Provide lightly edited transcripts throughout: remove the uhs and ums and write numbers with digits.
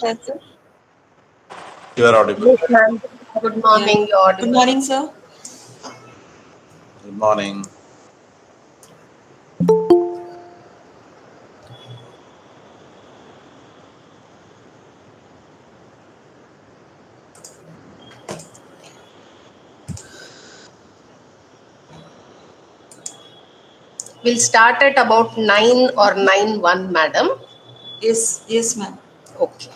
That's it. You are audible. Yes, ma'am. Good morning. You're Good audible. morning, sir. Good morning. We'll start at about 9 or 9:01, madam. Yes, ma'am. Okay.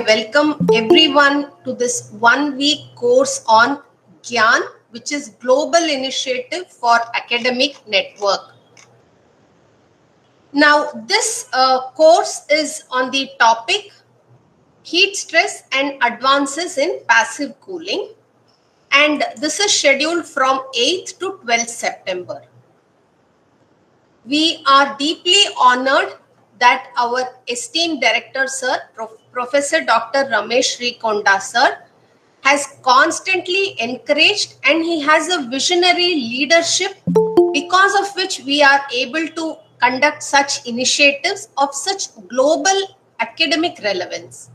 welcome everyone to this 1 week course on GYAN, which is Global Initiative for Academic Network. Now, this course is on the topic heat stress and advances in passive cooling, and this is scheduled from 8th to 12th September. We are deeply honored that our esteemed director, sir, Professor Dr. Ramesh Srikonda, sir, has constantly encouraged, and he has a visionary leadership because of which we are able to conduct such initiatives of such global academic relevance.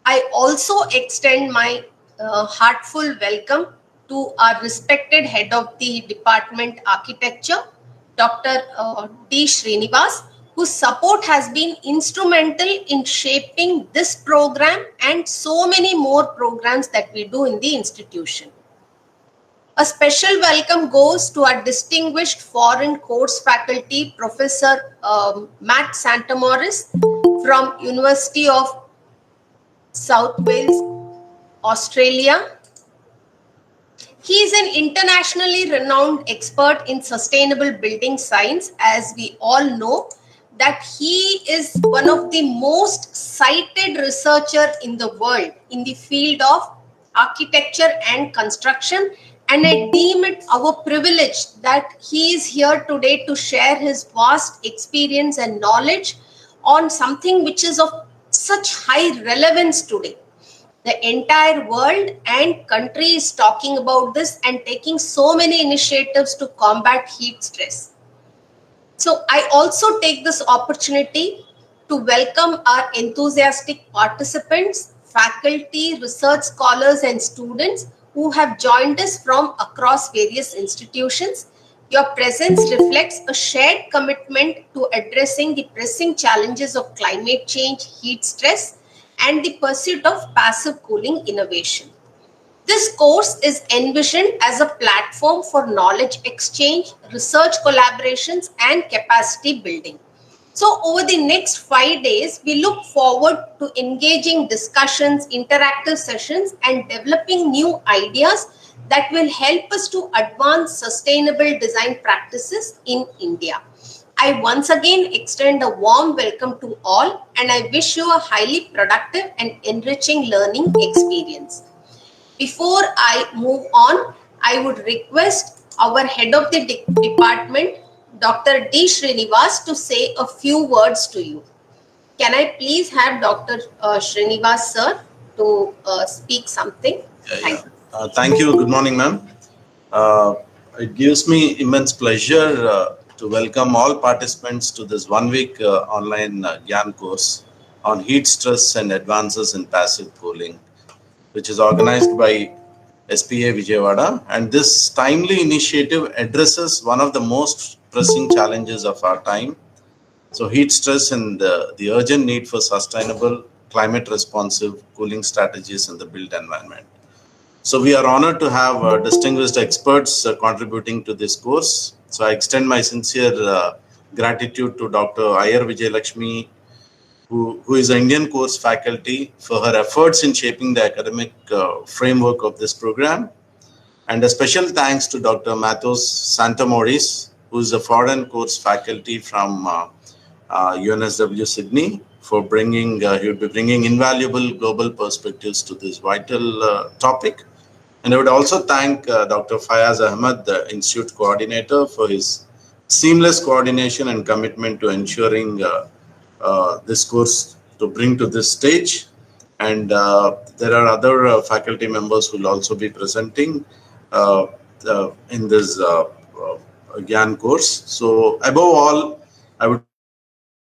I also extend my heartful welcome to our respected head of the Department Architecture, Dr. D. Srinivas, whose support has been instrumental in shaping this program and so many more programs that we do in the institution. A special welcome goes to our distinguished foreign course faculty, Professor Matt Santamoris from University of South Wales, Australia. He is an internationally renowned expert in sustainable building science. As we all know, that he is one of the most cited researcher in the world in the field of architecture and construction, and I deem it our privilege that he is here today to share his vast experience and knowledge on something which is of such high relevance today. The entire world and country is talking about this and taking so many initiatives to combat heat stress. So I also take this opportunity to welcome our enthusiastic participants, faculty, research scholars, and students who have joined us from across various institutions. Your presence reflects a shared commitment to addressing the pressing challenges of climate change, heat stress, and the pursuit of passive cooling innovation. This course is envisioned as a platform for knowledge exchange, research collaborations, and capacity building. So, over the next 5 days, we look forward to engaging discussions, interactive sessions, and developing new ideas that will help us to advance sustainable design practices in India. I once again extend a warm welcome to all, and I wish you a highly productive and enriching learning experience. Before I move on, I would request our head of the department, Dr. D. Srinivas, to say a few words to you. Can I please have Dr. Srinivas, sir, to speak something? Thank you. Thank you. Good morning, ma'am. It gives me immense pleasure to welcome all participants to this 1 week online GYAN course on heat stress and advances in passive cooling, which is organized by SPA Vijayawada. And this timely initiative addresses one of the most pressing challenges of our time. So heat stress and the urgent need for sustainable, climate responsive cooling strategies in the built environment. So we are honored to have distinguished experts contributing to this course. So I extend my sincere gratitude to Dr. Iyer Vijayalakshmi, who is an Indian course faculty, for her efforts in shaping the academic framework of this program. And a special thanks to Dr. Mathos Santamoris, who is a foreign course faculty from UNSW Sydney, for bringing, he would be bringing invaluable global perspectives to this vital topic. And I would also thank Dr. Fayaz Ahmad, the Institute Coordinator, for his seamless coordination and commitment to ensuring this course to bring to this stage. And there are other faculty members who will also be presenting in this GYAN course. So above all, I would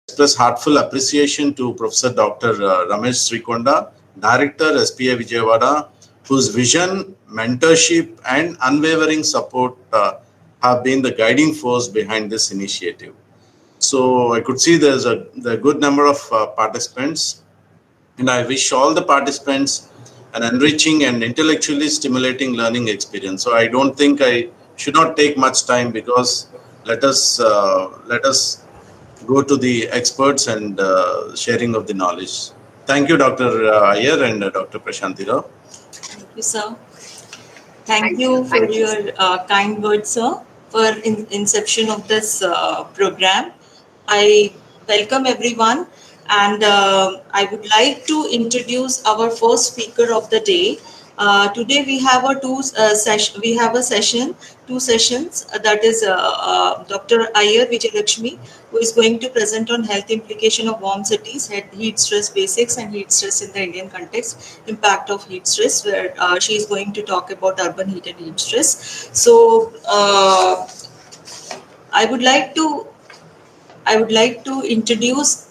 express heartfelt appreciation to Professor Dr. Ramesh Srikonda, Director, SPA Vijayawada, whose vision, mentorship, and unwavering support have been the guiding force behind this initiative. So I could see there's a good number of participants, and I wish all the participants an enriching and intellectually stimulating learning experience. So I don't think I should not take much time, because let us go to the experts and sharing of the knowledge. Thank you, Dr. Iyer and Dr. Prashanti Rao. Thank you, sir. Thank you for your kind words, sir, for inception of this program. I welcome everyone, and I would like to introduce our first speaker of the day. Today we have a session, two sessions. That is Dr. Iyer Vijayalakshmi, who is going to present on health implication of warm cities, heat stress basics, and heat stress in the Indian context, impact of heat stress, where she is going to talk about urban heat and heat stress. So I would like to introduce.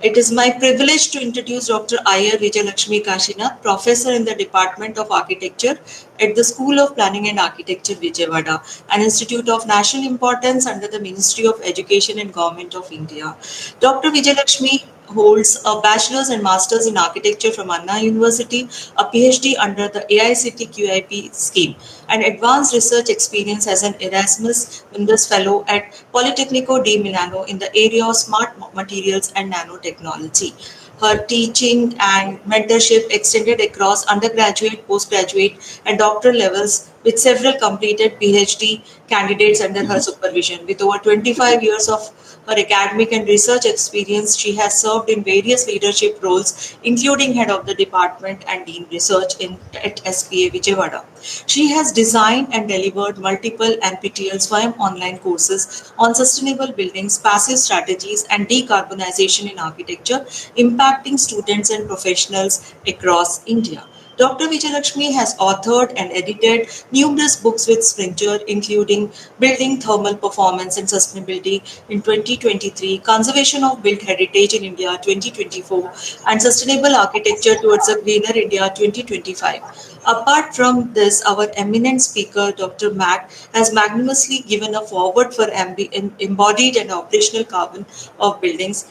It is my privilege to introduce Dr. Iyer Vijayalakshmi Kashinath, Professor in the Department of Architecture at the School of Planning and Architecture, Vijayawada, an institute of national importance under the Ministry of Education and Government of India. Dr. Vijayalakshmi holds a bachelor's and master's in architecture from Anna University, a PhD under the AICTE QIP scheme, and advanced research experience as an Erasmus Mundus Fellow at Politecnico di Milano in the area of smart materials and nanotechnology. Her teaching and mentorship extended across undergraduate, postgraduate, and doctoral levels, with several completed PhD candidates under her supervision. With over 25 years of her academic and research experience, she has served in various leadership roles, including head of the department and dean research at SPA Vijayawada. She has designed and delivered multiple NPTEL Swayam online courses on sustainable buildings, passive strategies, and decarbonization in architecture, impacting students and professionals across India. Dr. Vijayalakshmi has authored and edited numerous books with Springer, including Building Thermal Performance and Sustainability in 2023, Conservation of Built Heritage in India 2024, and Sustainable Architecture Towards a Greener India 2025. Apart from this, our eminent speaker, Dr. Mac, has magnanimously given a foreword for embodied and operational carbon of buildings,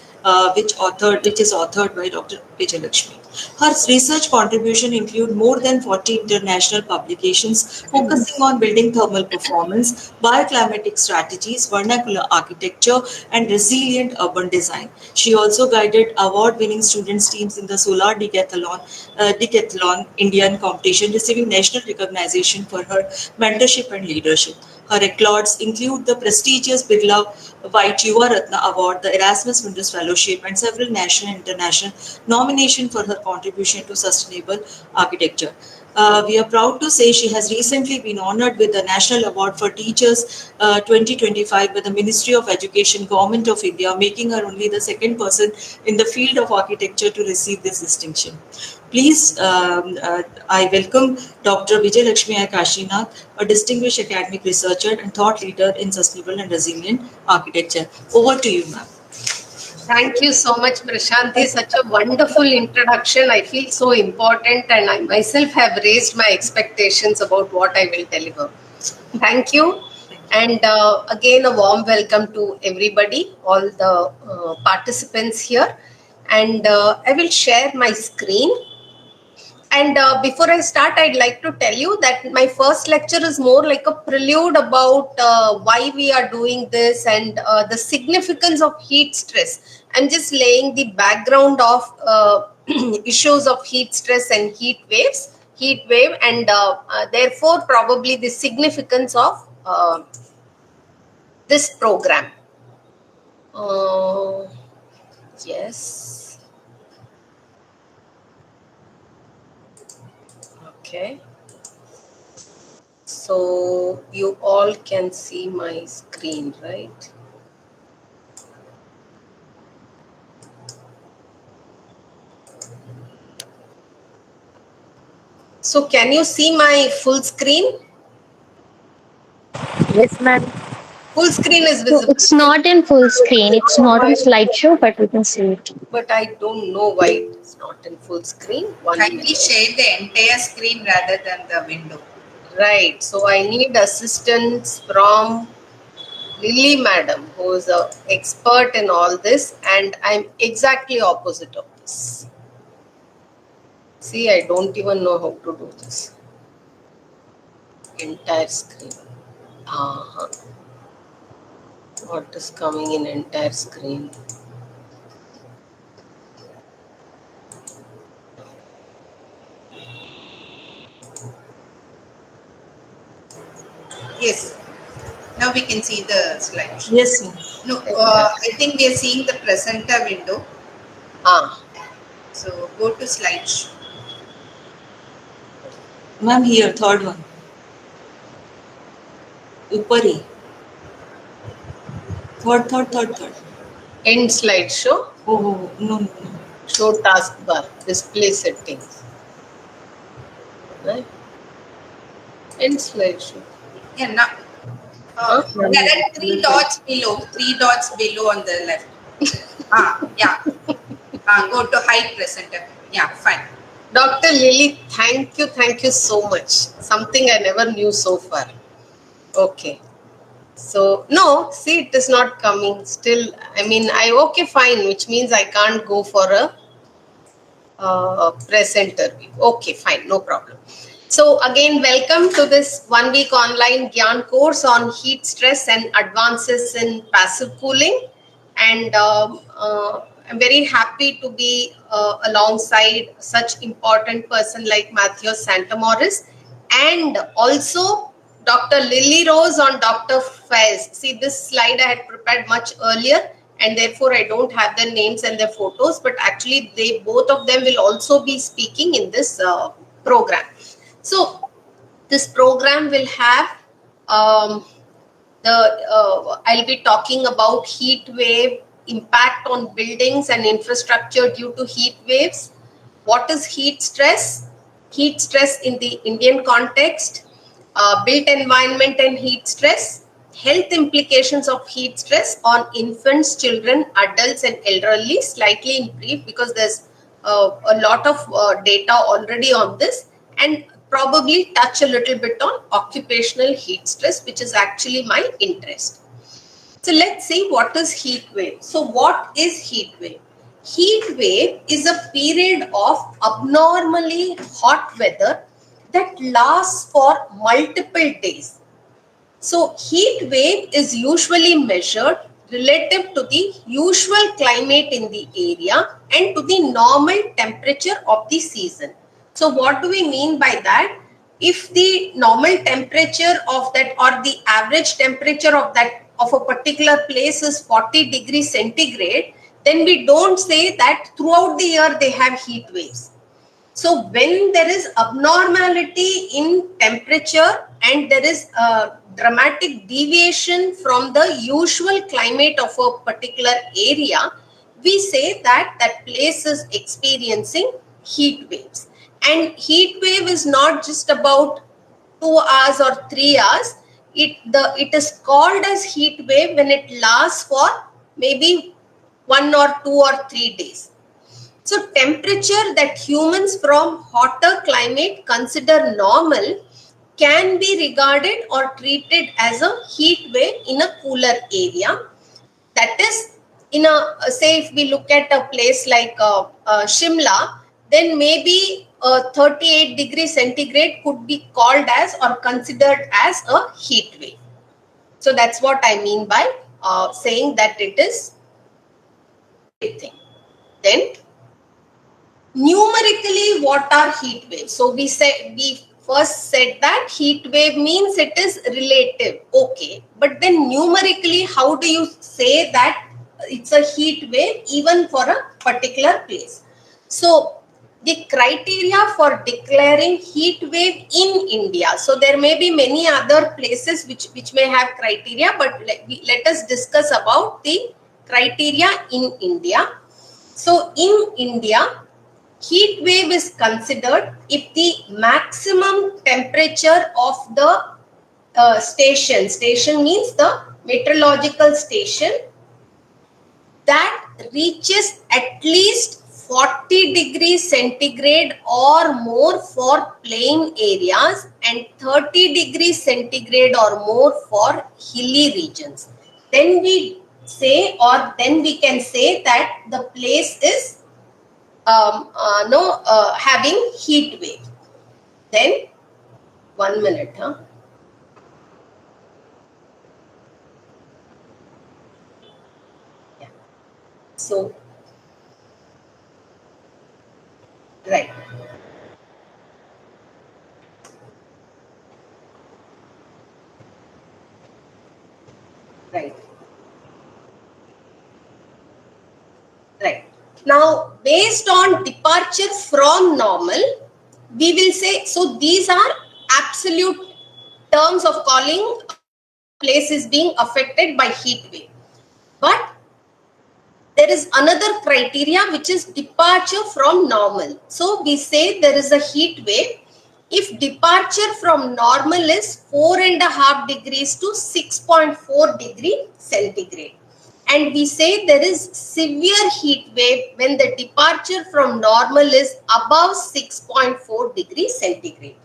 which is authored by Dr. Vijayalakshmi. Her research contribution include more than 40 international publications focusing on building thermal performance, bioclimatic strategies, vernacular architecture, and resilient urban design. She also guided award-winning students teams in the Solar Decathlon Indian competition, receiving national recognition for her mentorship and leadership. Her accolades include the prestigious Birla White Yuva Ratna Award, the Erasmus Mundus Fellowship, and several national and international nominations for her contribution to sustainable architecture. We are proud to say she has recently been honored with the National Award for Teachers 2025 by the Ministry of Education, Government of India, making her only the second person in the field of architecture to receive this distinction. Please, I welcome Dr. Vijayalakshmi Kashinath, a distinguished academic researcher and thought leader in sustainable and resilient architecture. Over to you, ma'am. Thank you so much, Prashanti. Such a wonderful introduction. I feel so important, and I myself have raised my expectations about what I will deliver. Thank you. And again, a warm welcome to everybody, all the participants here. And I will share my screen. And before I start, I'd like to tell you that my first lecture is more like a prelude about why we are doing this and the significance of heat stress. I'm just laying the background of issues of heat stress and heat wave, and therefore probably the significance of this program. Yes. Okay. So you all can see my screen, right? So can you see my full screen? Yes, ma'am. Full screen is So visible. it's not in full screen. It's not on slideshow, but we can see it. But I don't know why it is not in full screen. Kindly share the entire screen rather than the window. Right. So I need assistance from Lily Madam, who is an expert in all this, and I'm exactly opposite of this. See, I don't even know how to do this. Entire screen. Uh-huh. What is coming in entire screen? Yes. Now we can see the slide. Yes, ma'am. No, I think we are seeing the presenter window. So go to slide. Ma'am, here, third one. Upari. Third. End slideshow. Oh, no. Show taskbar. Display settings. Right. End slideshow. Yeah, now. There are three dots below on the left. Yeah. Go to hide presenter. Yeah, fine. Dr. Lily, thank you so much. Something I never knew so far. Okay. So, no, see, it is not coming. Still, okay, fine, which means I can't go for a presenter view. Okay, fine, no problem. So, again, welcome to this 1 week online Gyan course on heat stress and advances in passive cooling. And I'm very happy to be alongside such important person like Matthew Santamoris, and also Dr. Lily Rose on Dr. Fez. See, this slide I had prepared much earlier, and therefore I don't have their names and their photos, but actually they both of them will also be speaking in this program. So this program will have I'll be talking about heat wave impact on buildings and infrastructure due to heat waves. What is heat stress? Heat stress in the Indian context, built environment and heat stress, health implications of heat stress on infants, children, adults, and elderly, slightly in brief because there's a lot of data already on this, and probably touch a little bit on occupational heat stress, which is actually my interest. So let's see what is heat wave. So what is heat wave? Heat wave is a period of abnormally hot weather that lasts for multiple days. So heat wave is usually measured relative to the usual climate in the area and to the normal temperature of the season. So what do we mean by that? If the normal temperature of that or the average temperature of a particular place is 40 degrees centigrade, then we don't say that throughout the year they have heat waves. So when there is abnormality in temperature and there is a dramatic deviation from the usual climate of a particular area, we say that that place is experiencing heat waves. And heat wave is not just about 2 hours or 3 hours. It is called as heat wave when it lasts for maybe 1 or 2 or 3 days. So temperature that humans from hotter climate consider normal can be regarded or treated as a heat wave in a cooler area. That is, in a say if we look at a place like Shimla, then maybe 38 degrees centigrade could be called as or considered as a heat wave. So that's what I mean by saying that it is a thing. Then numerically, what are heat waves? So we first said that heat wave means it is relative. Okay, but then numerically, how do you say that it's a heat wave even for a particular place? So the criteria for declaring heat wave in India. So there may be many other places which may have criteria, but let us discuss about the criteria in India. So in India, heat wave is considered if the maximum temperature of the station means the meteorological station, that reaches at least 40 degrees centigrade or more for plain areas and 30 degrees centigrade or more for hilly regions. Then we can say that the place is having heat wave. Then 1 minute, Yeah. So, right. Now, based on departure from normal, we will say, so these are absolute terms of calling a place is being affected by heat wave. But there is another criteria which is departure from normal. So we say there is a heat wave if departure from normal is 4.5 degrees to 6.4 degree centigrade. And we say there is severe heat wave when the departure from normal is above 6.4 degrees centigrade.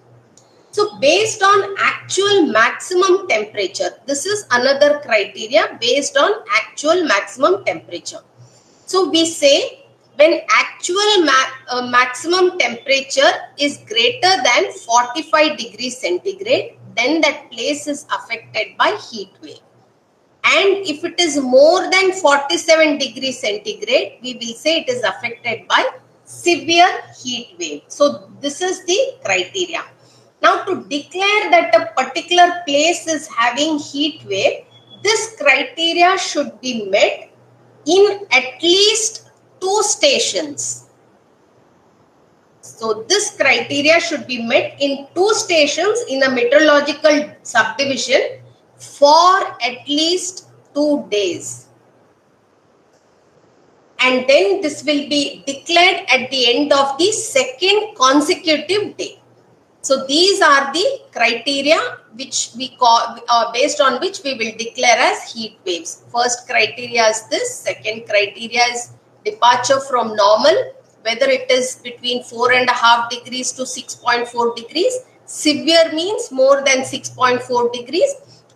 So based on actual maximum temperature, this is another criteria based on actual maximum temperature. So we say when actual maximum temperature is greater than 45 degrees centigrade, then that place is affected by heat wave. And if it is more than 47 degrees centigrade, we will say it is affected by severe heat wave. So this is the criteria. Now to declare that a particular place is having heat wave, this criteria should be met in at least 2 stations. So this criteria should be met in 2 stations in a meteorological subdivision for at least 2 days. And then this will be declared at the end of the second consecutive day. So these are the criteria which we call, based on which we will declare as heat waves. First criteria is this, second criteria is departure from normal, whether it is between 4.5 degrees to 6.4 degrees. Severe means more than 6.4 degrees.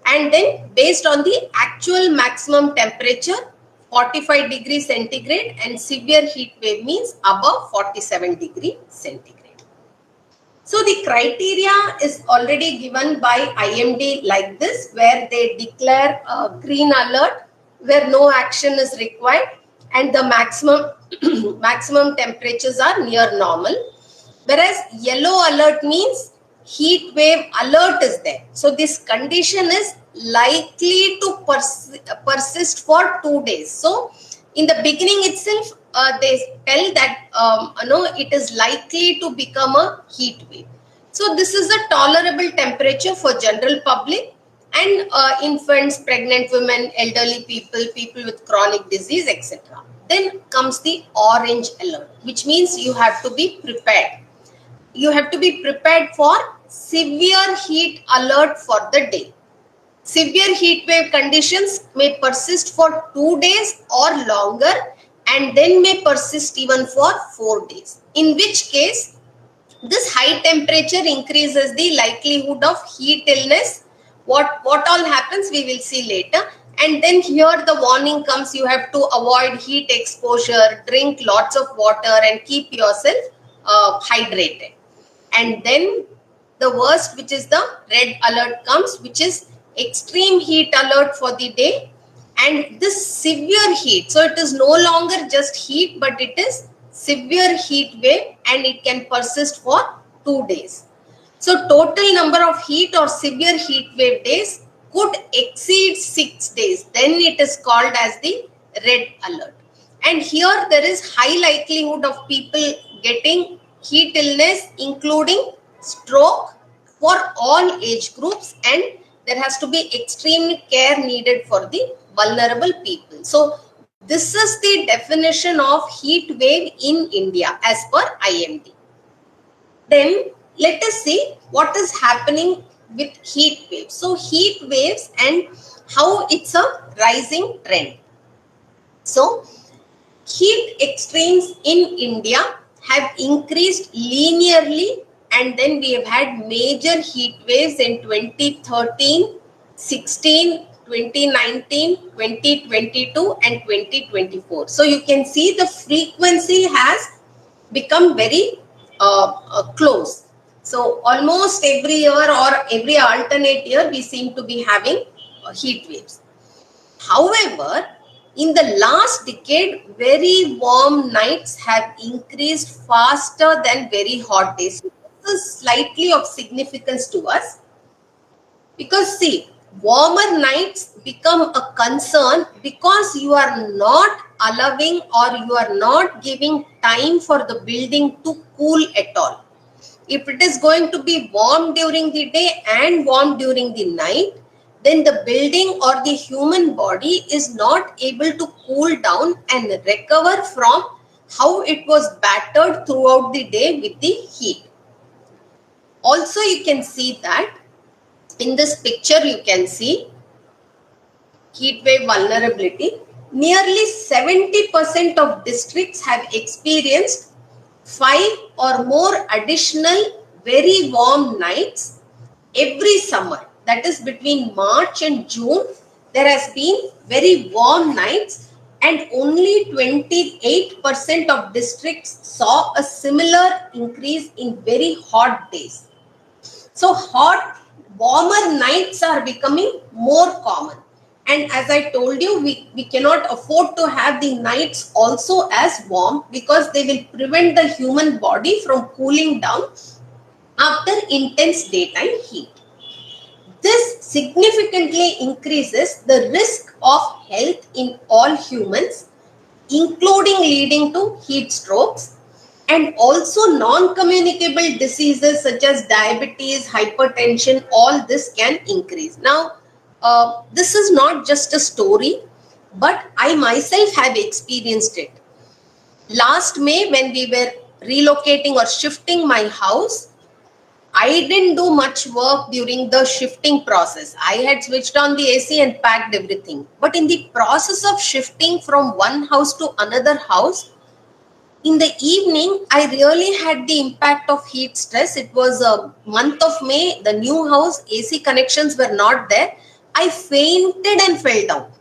And then based on the actual maximum temperature, 45 degrees centigrade, and severe heat wave means above 47 degrees centigrade. So the criteria is already given by IMD like this, where they declare a green alert where no action is required and the maximum temperatures are near normal. Whereas yellow alert means heat wave alert is there. So this condition is likely to persist for 2 days. So in the beginning itself, they tell that it is likely to become a heat wave. So this is a tolerable temperature for general public and infants, pregnant women, elderly people, people with chronic disease, etc. Then comes the orange alert, which means you have to be prepared. You have to be prepared for severe heat alert for the day. Severe heat wave conditions may persist for 2 days or longer and then may persist even for 4 days. In which case, this high temperature increases the likelihood of heat illness. What all happens, we will see later. And then here the warning comes, you have to avoid heat exposure, drink lots of water and keep yourself hydrated. And then the worst, which is the red alert comes, which is extreme heat alert for the day. And this severe heat, so it is no longer just heat, but it is severe heat wave and it can persist for 2 days. So total number of heat or severe heat wave days could exceed 6 days. Then it is called as the red alert. And here there is high likelihood of people getting heat illness, including stroke for all age groups, and there has to be extreme care needed for the vulnerable people. So this is the definition of heat wave in India as per IMD. Then let us see what is happening with heat waves. So heat waves and how it's a rising trend. So heat extremes in India have increased linearly, and then we have had major heat waves in 2013, 16, 2019, 2022 and 2024. So you can see the frequency has become very close. So almost every year or every alternate year, we seem to be having heat waves. However, in the last decade, very warm nights have increased faster than very hot days. This is slightly of significance to us because see, warmer nights become a concern because you are not allowing or you are not giving time for the building to cool at all. If it is going to be warm during the day and warm during the night, then the building or the human body is not able to cool down and recover from how it was battered throughout the day with the heat. Also, you can see that in this picture, you can see heat wave vulnerability. Nearly 70% of districts have experienced 5 or more additional very warm nights every summer. That is between March and June. There has been very warm nights, and only 28% of districts saw a similar increase in very hot days. So hot, warmer nights are becoming more common. And as I told you, we cannot afford to have the nights also as warm because they will prevent the human body from cooling down after intense daytime heat. This significantly increases the risk of health in all humans, including leading to heat strokes and also non-communicable diseases such as diabetes, hypertension. All this can increase. Now, this is not just a story, but I myself have experienced it. Last May, when we were relocating or shifting my house, I didn't do much work during the shifting process. I had switched on the AC and packed everything. But in the process of shifting from one house to another house, in the evening, I really had the impact of heat stress. It was a month of May, the new house, AC connections were not there. I fainted and fell down.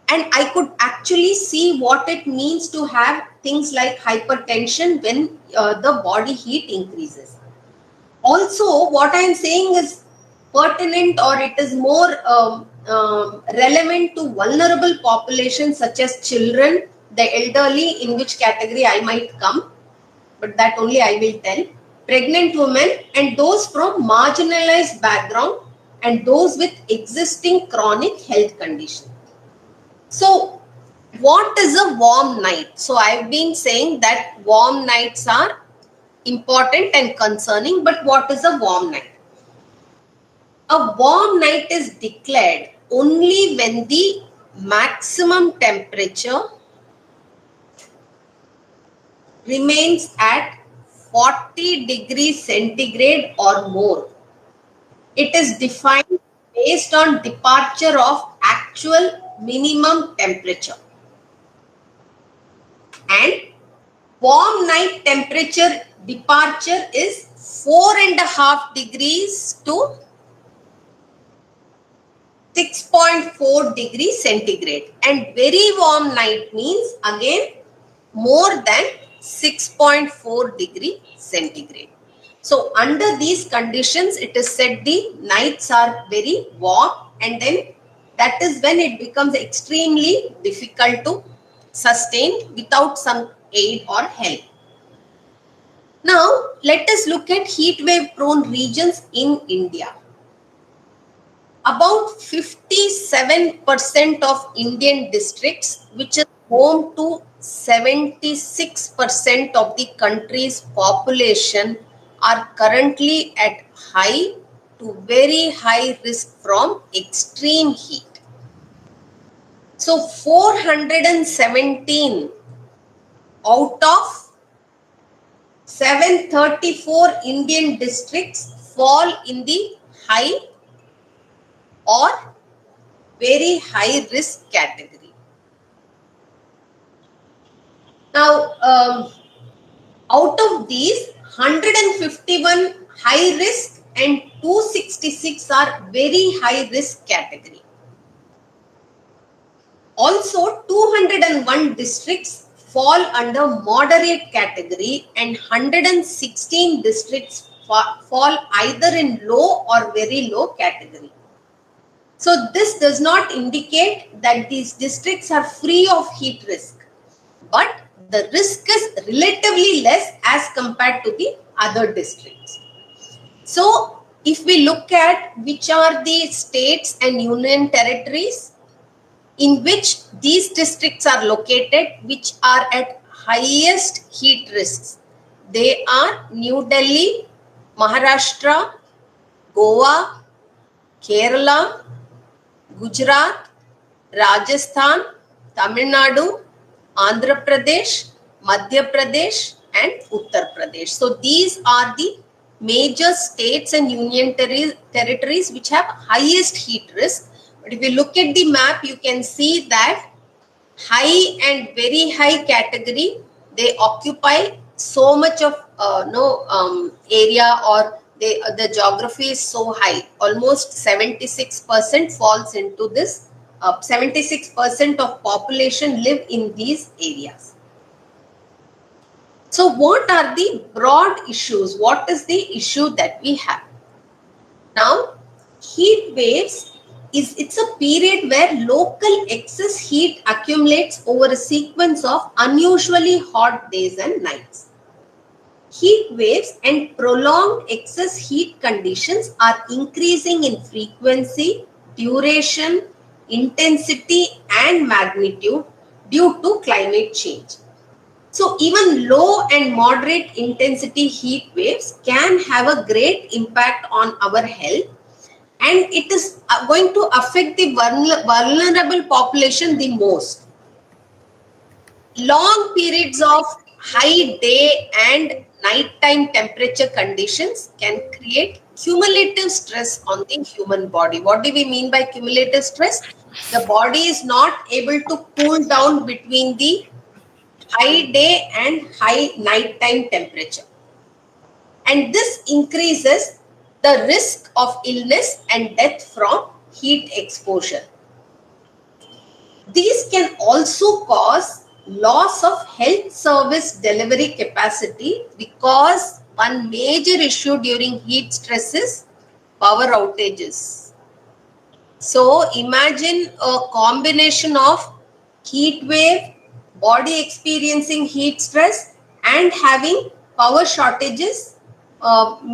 And I could actually see what it means to have things like hypertension when the body heat increases. Also, what I am saying is pertinent, or it is more relevant to vulnerable populations such as children, the elderly, in which category I might come, but that only I will tell, pregnant women, and those from marginalized background, and those with existing chronic health condition. So, what is a warm night? So, I've been saying that warm nights are important and concerning, but what is a warm night? A warm night is declared only when the maximum temperature remains at 40 degrees centigrade or more. It is defined based on departure of actual minimum temperature. And warm night temperature departure is 4.5 degrees to 6.4 degrees centigrade, and very warm night means again more than 6.4 degree centigrade. So under these conditions, it is said the nights are very warm, and then that is when it becomes extremely difficult to sustain without some aid or help. Now let us look at heat wave prone regions in India. About 57% of Indian districts, which is home to 76% of the country's population, are currently at high to very high risk from extreme heat. So 417 out of 734 Indian districts fall in the high or very high risk category. Now, out of these, 151 high risk and 266 are very high risk category. Also, 201 districts fall under moderate category, and 116 districts fall either in low or very low category. So this does not indicate that these districts are free of heat risk, but the risk is relatively less as compared to the other districts. So If we look at which are the states and union territories in which these districts are located, which are at highest heat risks, they are New Delhi, Maharashtra, Goa, Kerala, Gujarat, Rajasthan, Tamil Nadu, Andhra Pradesh, Madhya Pradesh, and Uttar Pradesh. So these are the major states and union territories which have highest heat risk. But if you look at the map, you can see that high and very high category, they occupy so much of area, or the geography is so high. Almost 76% falls into this. 76% of population live in these areas. So what are the broad issues? What is the issue that we have? Now, heat waves it's a period where local excess heat accumulates over a sequence of unusually hot days and nights. Heat waves and prolonged excess heat conditions are increasing in frequency, duration, intensity, and magnitude due to climate change. So even low and moderate intensity heat waves can have a great impact on our health, and it is going to affect the vulnerable population the most. Long periods of high day and nighttime temperature conditions can create cumulative stress on the human body. What do we mean by cumulative stress? The body is not able to cool down between the high day and high nighttime temperature. And this increases the risk of illness and death from heat exposure. These can also cause loss of health service delivery capacity, because one major issue during heat stress is power outages. So imagine a combination of heat wave, body experiencing heat stress, and having power shortages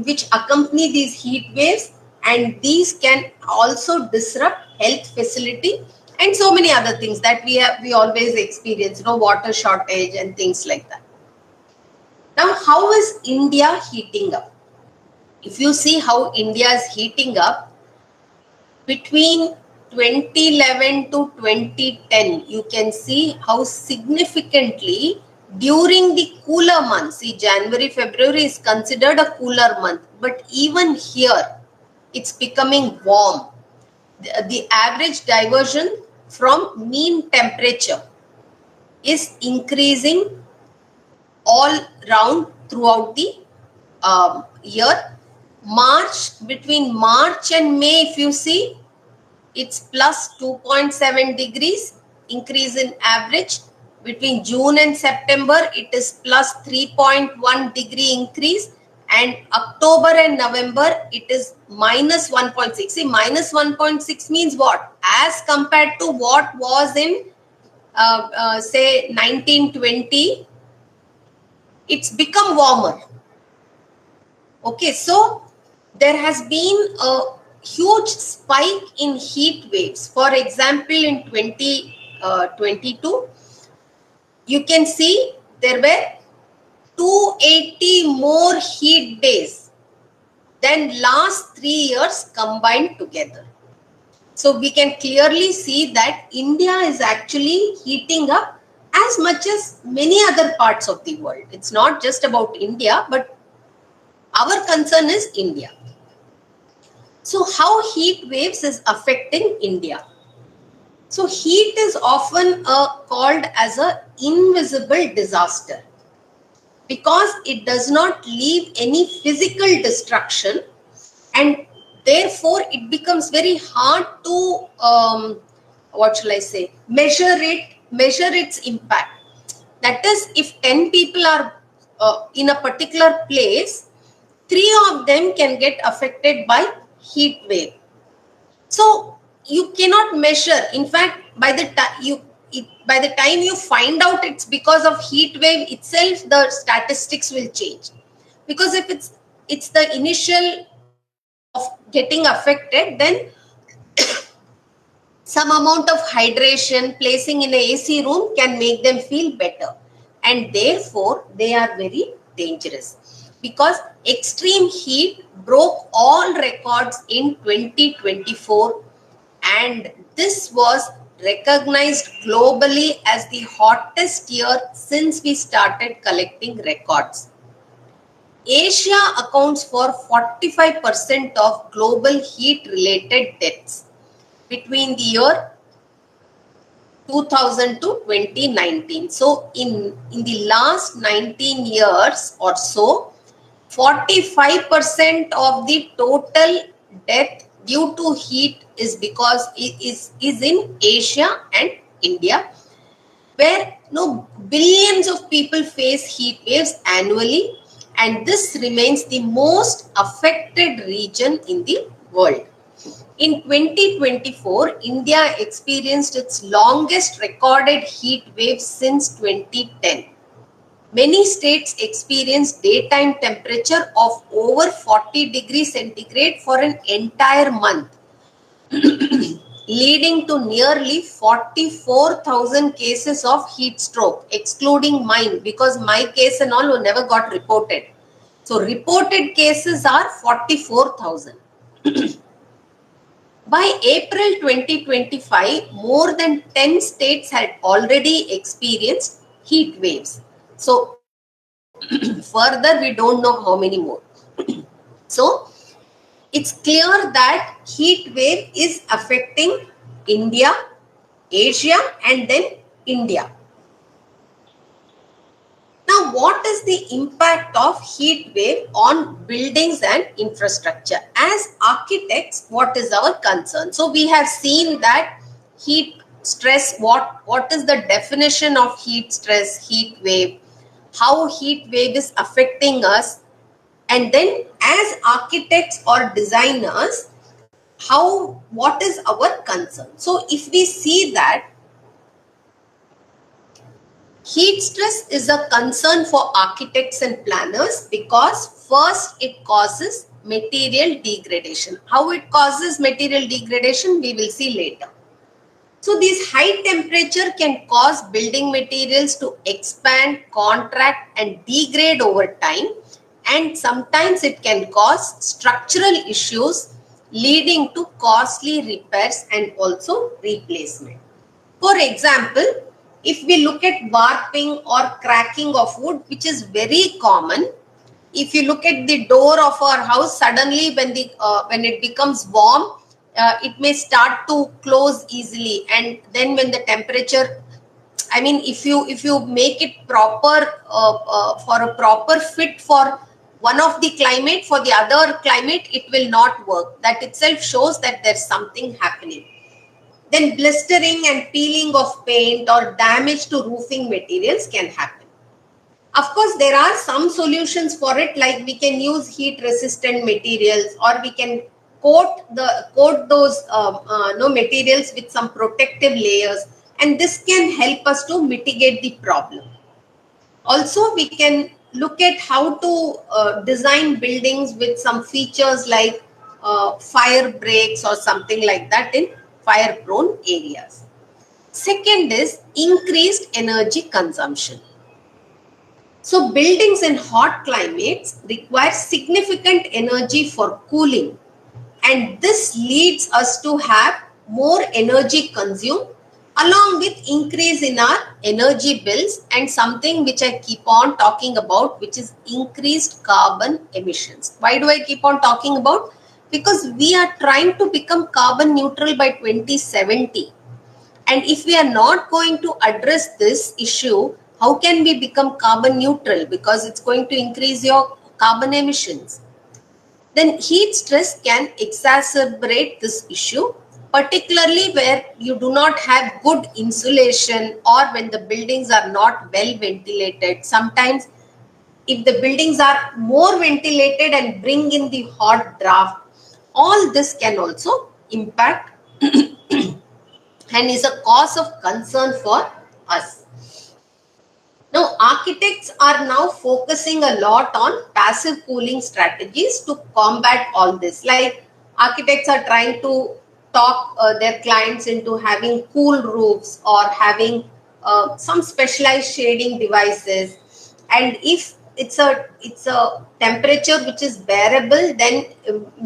which accompany these heat waves, and these can also disrupt health facility and so many other things that we always experience, water shortage and things like that. Now, how is India heating up? If you see how India is heating up, between 2011 to 2010, you can see how significantly during the cooler months, see, January, February is considered a cooler month, but even here, it's becoming warm. The average diversion from mean temperature is increasing all round throughout the year. Between March and May, if you see, it's plus 2.7 degrees increase in average. Between June and September, it is plus 3.1 degree increase, and October and November, it is minus 1.6. See, minus 1.6 means what? As compared to what was in say 1920, it's become warmer. Okay, so there has been a huge spike in heat waves. For example, in 2022, you can see there were 280 more heat days than last 3 years combined together. So we can clearly see that India is actually heating up as much as many other parts of the world. It's not just about India, but our concern is India. So how heat waves is affecting India? So heat is often called as an invisible disaster because it does not leave any physical destruction, and therefore it becomes very hard to measure its impact. That is, if 10 people are in a particular place, 3 of them can get affected by heat wave. So you cannot measure. In fact, by the time you find out it's because of heat wave itself, the statistics will change. Because if it's the initial getting affected, then some amount of hydration, placing in a AC room can make them feel better. And therefore, they are very dangerous because extreme heat broke all records in 2024, and this was recognized globally as the hottest year since we started collecting records. Asia accounts for 45% of global heat related deaths between the year 2000 to 2019. So in the last 19 years or so, 45% of the total death due to heat is because is in Asia and India, where billions of people face heat waves annually, and this remains the most affected region in the world. In 2024, India experienced its longest recorded heat wave since 2010. Many states experienced daytime temperature of over 40 degrees centigrade for an entire month, leading to nearly 44,000 cases of heat stroke, excluding mine, because my case and all never got reported. So reported cases are 44,000. By April 2025, more than 10 states had already experienced heat waves. So further, we don't know how many more. So it's clear that heat wave is affecting India, Asia, and then India. Now, what is the impact of heat wave on buildings and infrastructure? As architects, what is our concern? So we have seen that heat stress, what is the definition of heat stress, heat wave, how heat wave is affecting us, and then as architects or designers, what is our concern? So if we see that heat stress is a concern for architects and planners because first it causes material degradation. How it causes material degradation, we will see later. So this high temperature can cause building materials to expand, contract and degrade over time, and sometimes it can cause structural issues leading to costly repairs and also replacement. For example, if we look at warping or cracking of wood, which is very common, if you look at the door of our house, suddenly when it becomes warm, it may start to close easily, and then when the temperature, I mean, if you make it proper for a proper fit for one of the climate, for the other climate, it will not work. That itself shows that there's something happening. Then blistering and peeling of paint or damage to roofing materials can happen. Of course, there are some solutions for it, like we can use heat resistant materials, or we can coat those materials with some protective layers, and this can help us to mitigate the problem. Also, we can look at how to design buildings with some features like fire breaks or something like that in fire prone areas. Second is increased energy consumption. So buildings in hot climates require significant energy for cooling, and this leads us to have more energy consumed along with increase in our energy bills, and something which I keep on talking about, which is increased carbon emissions. Why do I keep on talking about? Because we are trying to become carbon neutral by 2070. And if we are not going to address this issue, how can we become carbon neutral? Because it's going to increase your carbon emissions. Then heat stress can exacerbate this issue, particularly where you do not have good insulation or when the buildings are not well ventilated. Sometimes if the buildings are more ventilated and bring in the hot draft, all this can also impact and is a cause of concern for us. Now, architects are now focusing a lot on passive cooling strategies to combat all this. Like architects are trying to talk their clients into having cool roofs or having some specialized shading devices. And if it's a temperature which is bearable, then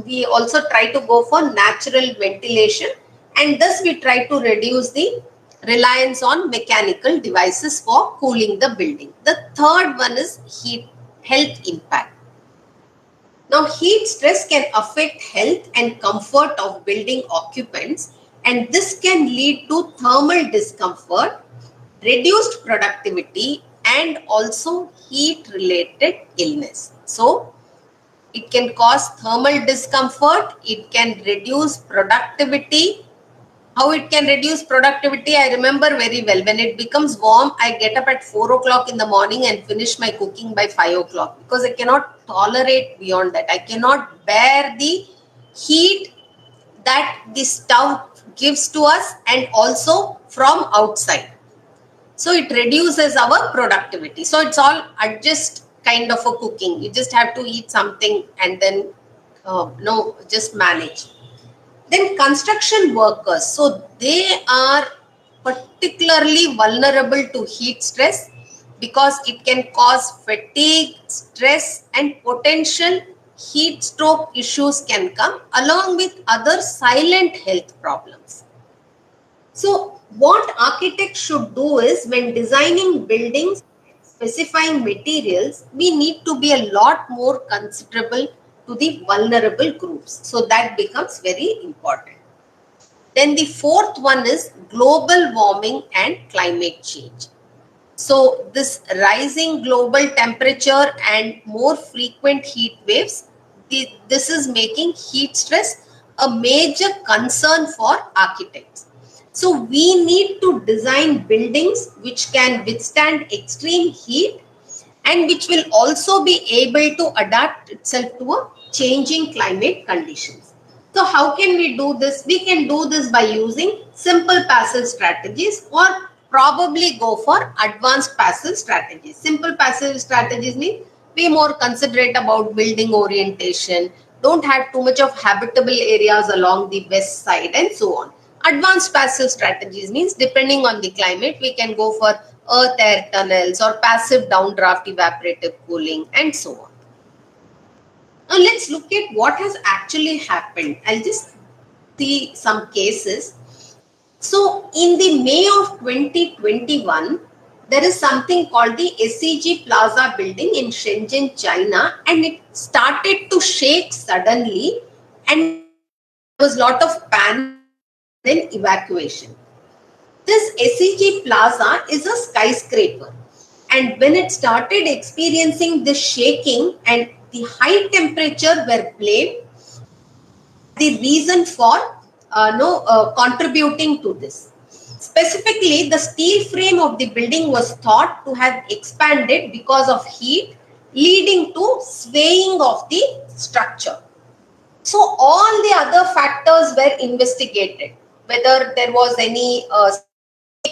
we also try to go for natural ventilation, and thus we try to reduce the reliance on mechanical devices for cooling the building. The third one is heat health impact. Now, heat stress can affect health and comfort of building occupants, and this can lead to thermal discomfort, reduced productivity, and also heat related illness. So, it can cause thermal discomfort, it can reduce productivity. How it can reduce productivity, I remember very well. When it becomes warm, I get up at 4 o'clock in the morning and finish my cooking by 5 o'clock because I cannot tolerate beyond that. I cannot bear the heat that the stove gives to us and also from outside. So it reduces our productivity. So it's all adjust kind of a cooking. You just have to eat something and then just manage. Then construction workers, so they are particularly vulnerable to heat stress because it can cause fatigue, stress, and potential heat stroke issues can come along with other silent health problems. So what architects should do is, when designing buildings, specifying materials, we need to be a lot more considerable to the vulnerable groups. So that becomes very important. Then the fourth one is global warming and climate change. So this rising global temperature and more frequent heat waves, this is making heat stress a major concern for architects. So we need to design buildings which can withstand extreme heat and which will also be able to adapt itself to a changing climate conditions. So how can we do this? We can do this by using simple passive strategies or probably go for advanced passive strategies. Simple passive strategies mean be more considerate about building orientation, don't have too much of habitable areas along the west side and so on. Advanced passive strategies means depending on the climate, we can go for earth air tunnels or passive downdraft evaporative cooling and so on. Now let's look at what has actually happened. I'll just see some cases. So in the May of 2021, there is something called the SEG Plaza building in Shenzhen, China, and it started to shake suddenly, and there was a lot of panic and then evacuation. This SEG Plaza is a skyscraper, and when it started experiencing the shaking and the high temperature were blamed the reason for contributing to this. Specifically, the steel frame of the building was thought to have expanded because of heat, leading to swaying of the structure. So all the other factors were investigated, whether there was any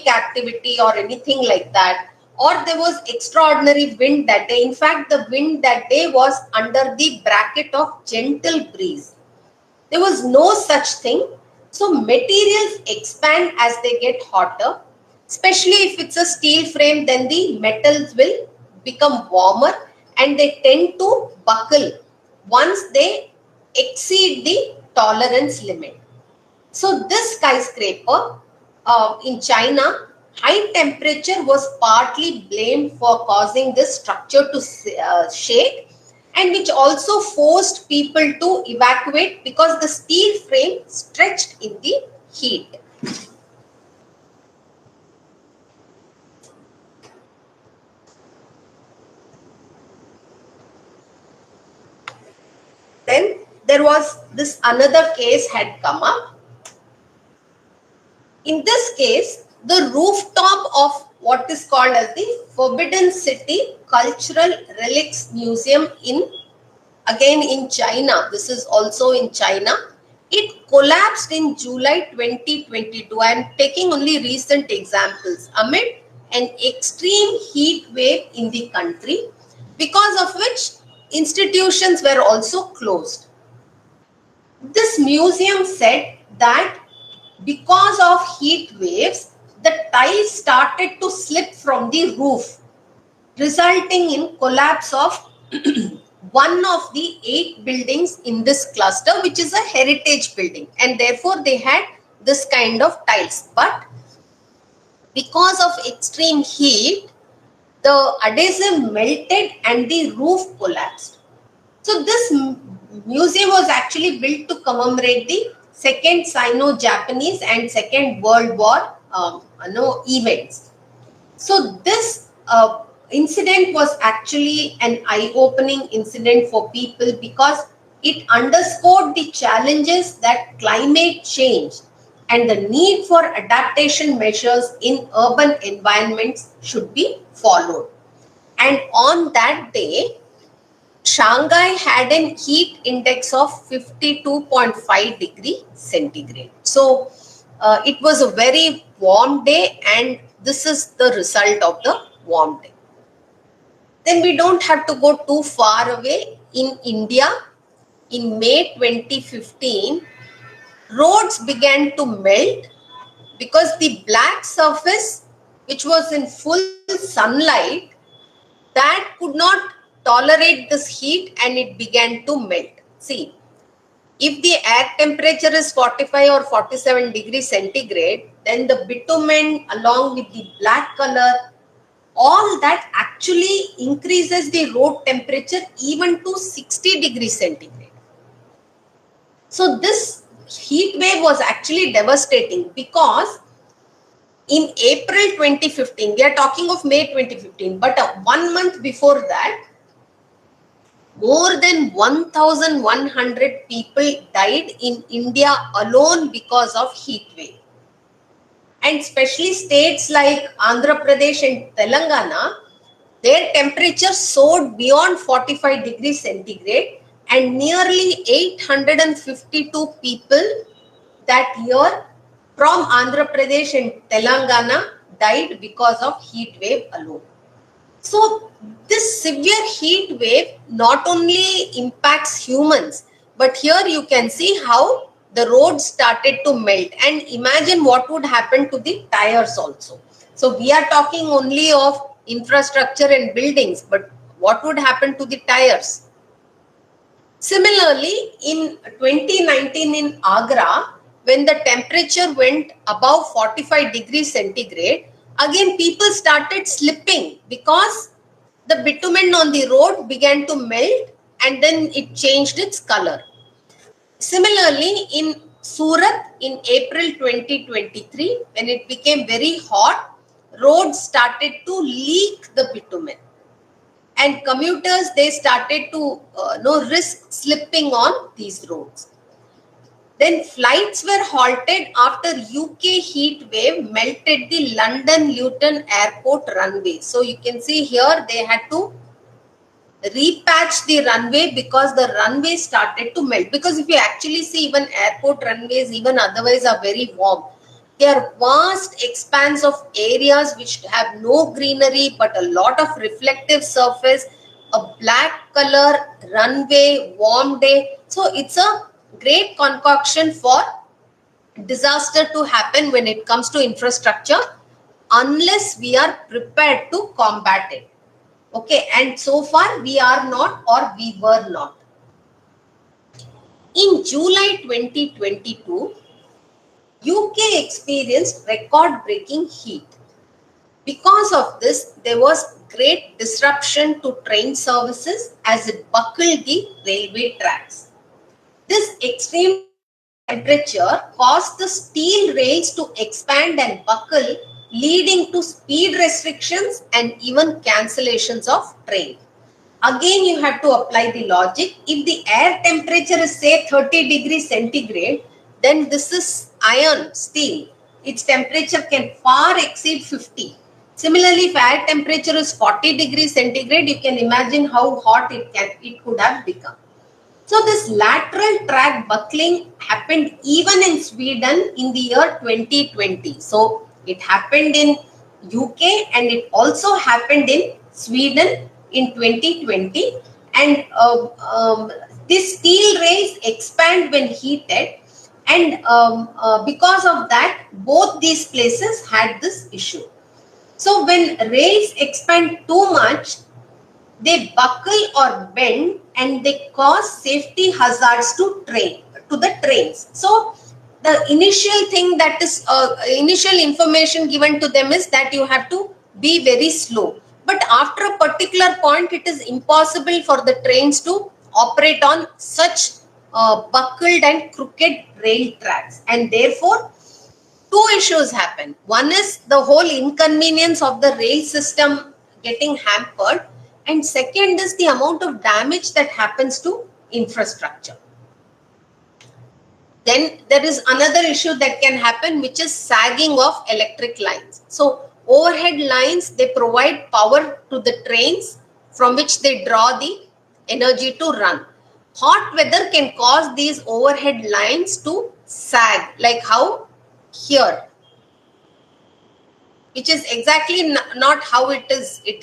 activity or anything like that, or there was extraordinary wind that day. In fact, the wind that day was under the bracket of gentle breeze. There was no such thing. So materials expand as they get hotter, especially if it's a steel frame, then the metals will become warmer and they tend to buckle once they exceed the tolerance limit. So this skyscraper in China, high temperature was partly blamed for causing this structure to shake, and which also forced people to evacuate because the steel frame stretched in the heat. Then there was this another case had come up. In this case, the rooftop of what is called as the Forbidden City Cultural Relics Museum again in China. This is also in China. It collapsed in July 2022. I am taking only recent examples amid an extreme heat wave in the country, because of which institutions were also closed. This museum said that because of heat waves, the tiles started to slip from the roof, resulting in collapse of one of the 8 buildings in this cluster, which is a heritage building, and therefore they had this kind of tiles. But because of extreme heat, the adhesive melted and the roof collapsed. So this museum was actually built to commemorate the Second Sino-Japanese and Second World War events. So this incident was actually an eye-opening incident for people because it underscored the challenges that climate change and the need for adaptation measures in urban environments should be followed. And on that day, Shanghai had an heat index of 52.5 degree centigrade. So it was a very warm day, and this is the result of the warm day. Then we don't have to go too far away. In India, in May 2015, roads began to melt because the black surface, which was in full sunlight, that could not tolerate this heat and it began to melt. See, if the air temperature is 45 or 47 degrees centigrade, then the bitumen along with the black color, all that actually increases the road temperature even to 60 degrees centigrade. So this heat wave was actually devastating because in April 2015, we are talking of May 2015, but 1 month before that, more than 1,100 people died in India alone because of heat wave. And especially states like Andhra Pradesh and Telangana, their temperature soared beyond 45 degrees centigrade, and nearly 852 people that year from Andhra Pradesh and Telangana died because of heat wave alone. So this severe heat wave not only impacts humans, but here you can see how the roads started to melt, and imagine what would happen to the tires also. So we are talking only of infrastructure and buildings, but what would happen to the tires? Similarly, in 2019 in Agra, when the temperature went above 45 degrees centigrade, again people started slipping because the bitumen on the road began to melt and then it changed its color. Similarly, in Surat in April 2023, when it became very hot, roads started to leak the bitumen. And commuters, they started to risk slipping on these roads. Then flights were halted after UK heat wave melted the London Luton Airport runway. So you can see here they had to repatch the runway because the runway started to melt. Because if you actually see, even airport runways, even otherwise, are very warm. They are vast expanse of areas which have no greenery but a lot of reflective surface, a black color runway, warm day. So it's a great concoction for disaster to happen when it comes to infrastructure, unless we are prepared to combat it. Okay, and so far we are not, or we were not. In July 2022, UK experienced record-breaking heat. Because of this, there was great disruption to train services as it buckled the railway tracks. This extreme temperature caused the steel rails to expand and buckle, leading to speed restrictions and even cancellations of train. Again, you have to apply the logic. If the air temperature is, say, 30 degrees centigrade, then this is iron, steel. Its temperature can far exceed 50. Similarly, if air temperature is 40 degrees centigrade, you can imagine how hot it could have become. So this lateral track buckling happened even in Sweden in the year 2020. So it happened in UK and it also happened in Sweden in 2020. and these steel rails expand when heated, and because of that both these places had this issue. So when rails expand too much, they buckle or bend and they cause safety hazards to the trains. So the initial thing that is initial information given to them is that you have to be very slow, but after a particular point it is impossible for the trains to operate on such buckled and crooked rail tracks, and therefore two issues happen. One is the whole inconvenience of the rail system getting hampered, and second is the amount of damage that happens to infrastructure. Then there is another issue that can happen, which is sagging of electric lines. So overhead lines, they provide power to the trains from which they draw the energy to run. Hot weather can cause these overhead lines to sag, like how here, which is exactly not how it is. It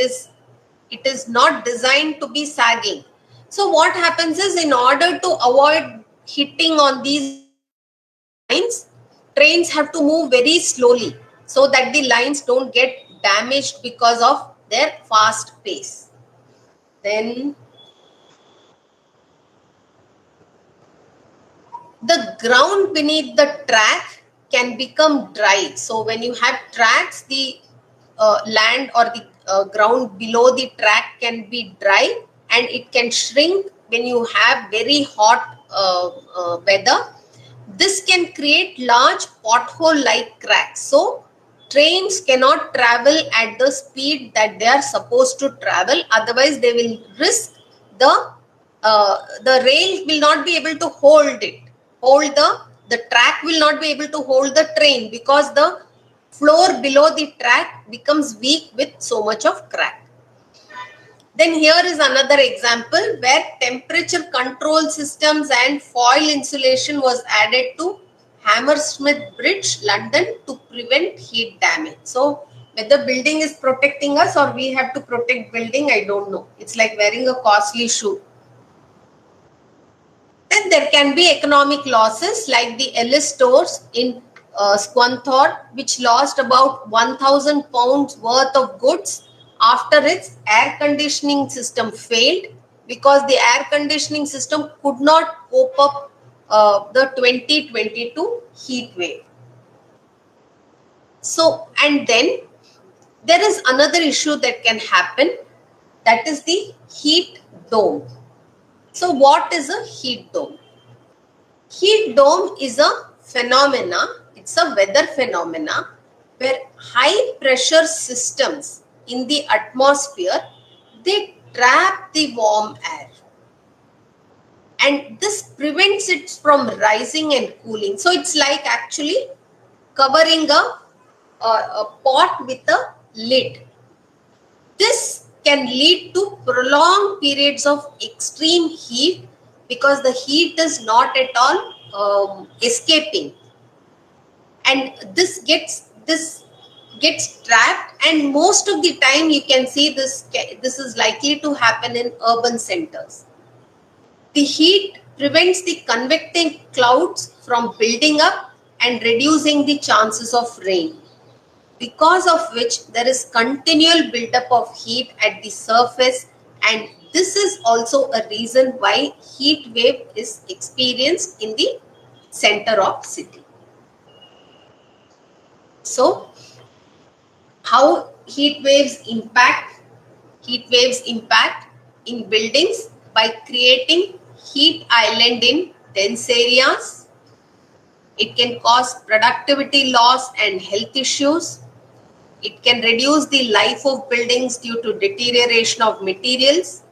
is not designed to be sagging. So what happens is, in order to avoid hitting on these lines, trains have to move very slowly so that the lines don't get damaged because of their fast pace. Then the ground beneath the track can become dry. So when you have tracks, the land or the ground below the track can be dry, and it can shrink when you have very hot weather. This can create large pothole-like cracks. So trains cannot travel at the speed that they are supposed to travel. Otherwise, they will risk the rail will not be able to hold the track will not be able to hold the train, because the floor below the track becomes weak with so much of crack. Then here is another example where temperature control systems and foil insulation was added to Hammersmith Bridge, London, to prevent heat damage. So whether building is protecting us or we have to protect building, I don't know. It's like wearing a costly shoe. Then there can be economic losses, like the Ellis stores in Scunthorpe, which lost about £1,000 worth of goods after its air conditioning system failed, because the air conditioning system could not cope up the 2022 heat wave. So, and then there is another issue that can happen, that is the heat dome. So what is a heat dome? Heat dome is a phenomena, it's a weather phenomena where high pressure systems in the atmosphere, they trap the warm air, and this prevents it from rising and cooling. So it's like actually covering a pot with a lid. This can lead to prolonged periods of extreme heat, because the heat is not at all escaping, and this gets trapped, and most of the time you can see this is likely to happen in urban centers. The heat prevents the convecting clouds from building up and reducing the chances of rain, because of which there is continual buildup of heat at the surface, and this is also a reason why heat wave is experienced in the center of city. So how heat waves impact? Heat waves impact in buildings by creating heat island in dense areas. It can cause productivity loss and health issues. It can reduce the life of buildings due to deterioration of materials.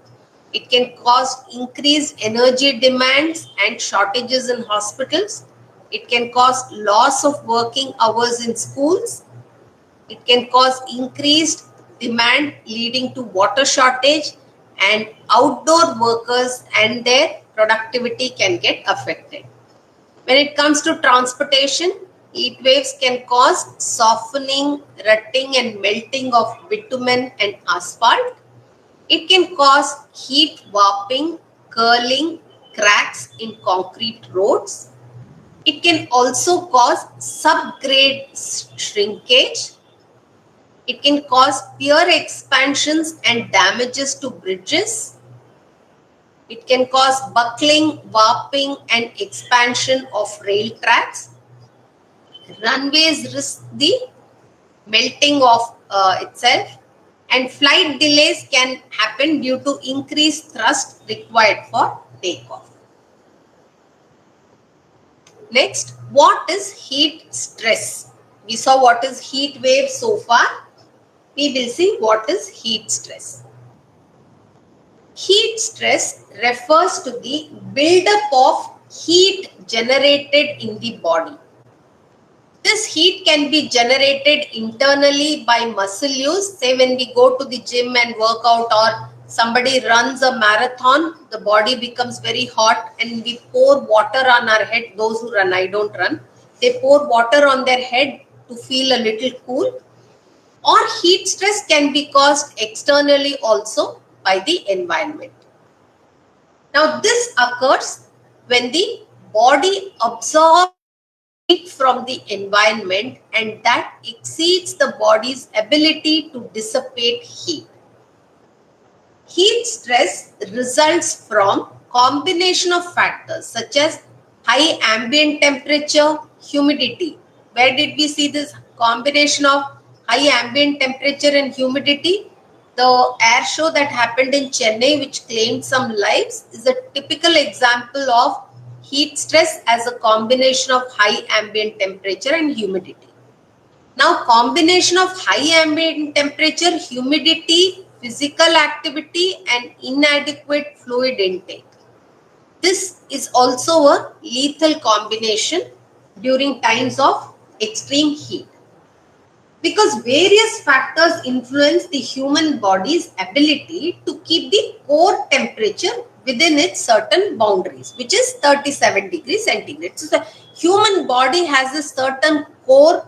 It can cause increased energy demands and shortages in hospitals. It can cause loss of working hours in schools. It can cause increased demand leading to water shortage, and outdoor workers and their productivity can get affected. When it comes to transportation, heat waves can cause softening, rutting and melting of bitumen and asphalt. It can cause heat warping, curling, cracks in concrete roads. It can also cause subgrade shrinkage. It can cause pier expansions and damages to bridges. It can cause buckling, warping, and expansion of rail tracks. Runways risk the melting of itself, and flight delays can happen due to increased thrust required for takeoff. Next, what is heat stress? We saw what is heat wave so far. We will see what is heat stress. Heat stress refers to the buildup of heat generated in the body. This heat can be generated internally by muscle use. Say when we go to the gym and work out, or somebody runs a marathon, the body becomes very hot and we pour water on our head. Those who run, I don't run, they pour water on their head to feel a little cool. Or heat stress can be caused externally also by the environment. Now this occurs when the body absorbs heat from the environment and that exceeds the body's ability to dissipate heat. Heat stress results from combination of factors such as high ambient temperature, humidity. Where did we see this combination of high ambient temperature and humidity? The air show that happened in Chennai, which claimed some lives, is a typical example of heat stress as a combination of high ambient temperature and humidity. Now, combination of high ambient temperature, humidity, physical activity, and inadequate fluid intake. This is also a lethal combination during times of extreme heat, because various factors influence the human body's ability to keep the core temperature within its certain boundaries, which is 37 degrees centigrade. So the human body has a certain core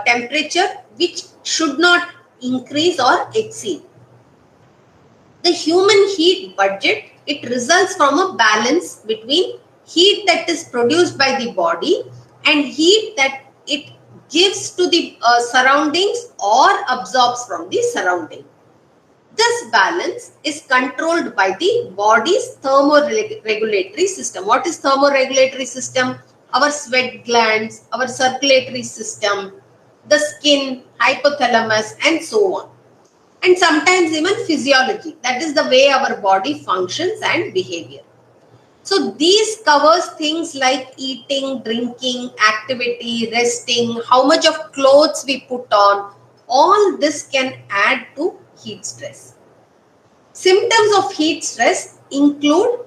temperature which should not increase or exceed. The human heat budget, it results from a balance between heat that is produced by the body and heat that it gives to the surroundings or absorbs from the surrounding. This balance is controlled by the body's thermoregulatory system. What is thermoregulatory system? Our sweat glands, our circulatory system, the skin, hypothalamus, and so on. And sometimes even physiology. That is the way our body functions and behavior. So these covers things like eating, drinking, activity, resting, how much of clothes we put on. All this can add to heat stress. Symptoms of heat stress include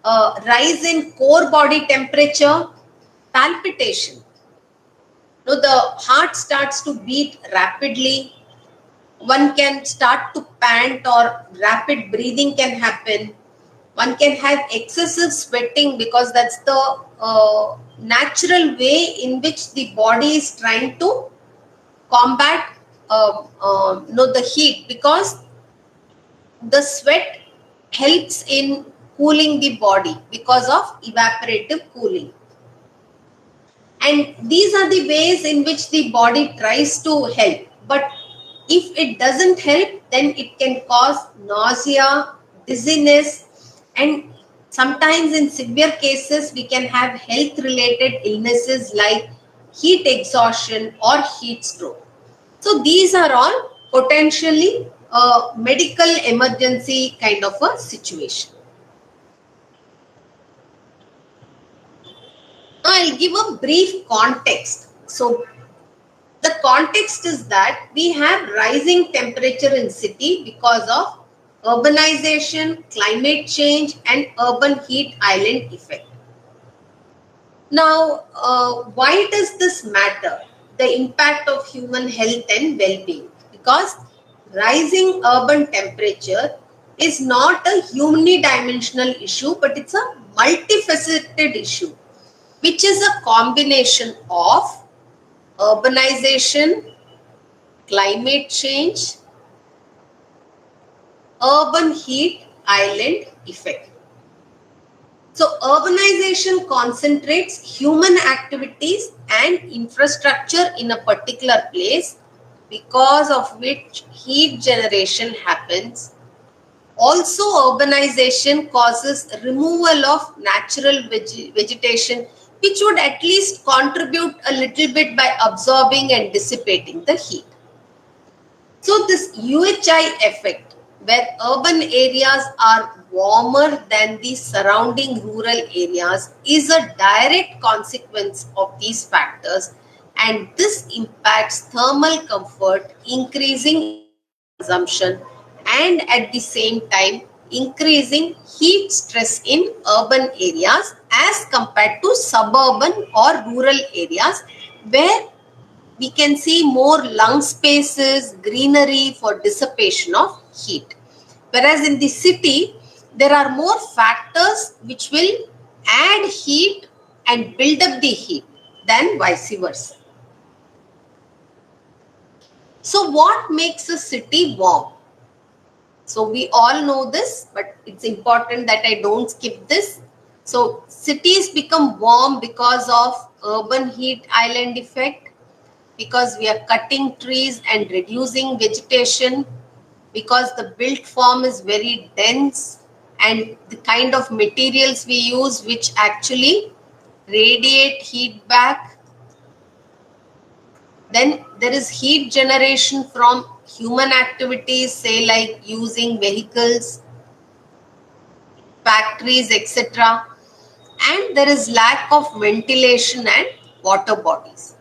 rise in core body temperature, palpitation. Now the heart starts to beat rapidly. One can start to pant or rapid breathing can happen. One can have excessive sweating because that's the natural way in which the body is trying to combat the heat, because the sweat helps in cooling the body because of evaporative cooling. And these are the ways in which the body tries to help. But if it doesn't help, then it can cause nausea, dizziness, and sometimes in severe cases, we can have health-related illnesses like heat exhaustion or heat stroke. So these are all potentially a medical emergency kind of a situation. Now I'll give a brief context. So the context is that we have rising temperature in city because of urbanization, climate change, and urban heat island effect. Now, why does this matter? The impact of human health and well-being. Because rising urban temperature is not a unidimensional issue, but it's a multifaceted issue, which is a combination of urbanization, climate change, urban heat island effect. So urbanization concentrates human activities and infrastructure in a particular place, because of which heat generation happens. Also, urbanization causes removal of natural vegetation, which would at least contribute a little bit by absorbing and dissipating the heat. So this UHI effect, where urban areas are warmer than the surrounding rural areas, is a direct consequence of these factors, and this impacts thermal comfort, increasing energy consumption, and at the same time increasing heat stress in urban areas as compared to suburban or rural areas, where we can see more lung spaces, greenery for dissipation of heat. Whereas in the city, there are more factors which will add heat and build up the heat than vice versa. So what makes a city warm? So we all know this, but it's important that I don't skip this. So cities become warm because of urban heat island effect, because we are cutting trees and reducing vegetation, because the built form is very dense, and the kind of materials we use which actually radiate heat back. Then there is heat generation from human activities, say like using vehicles, factories, etc. And there is lack of ventilation and water bodies.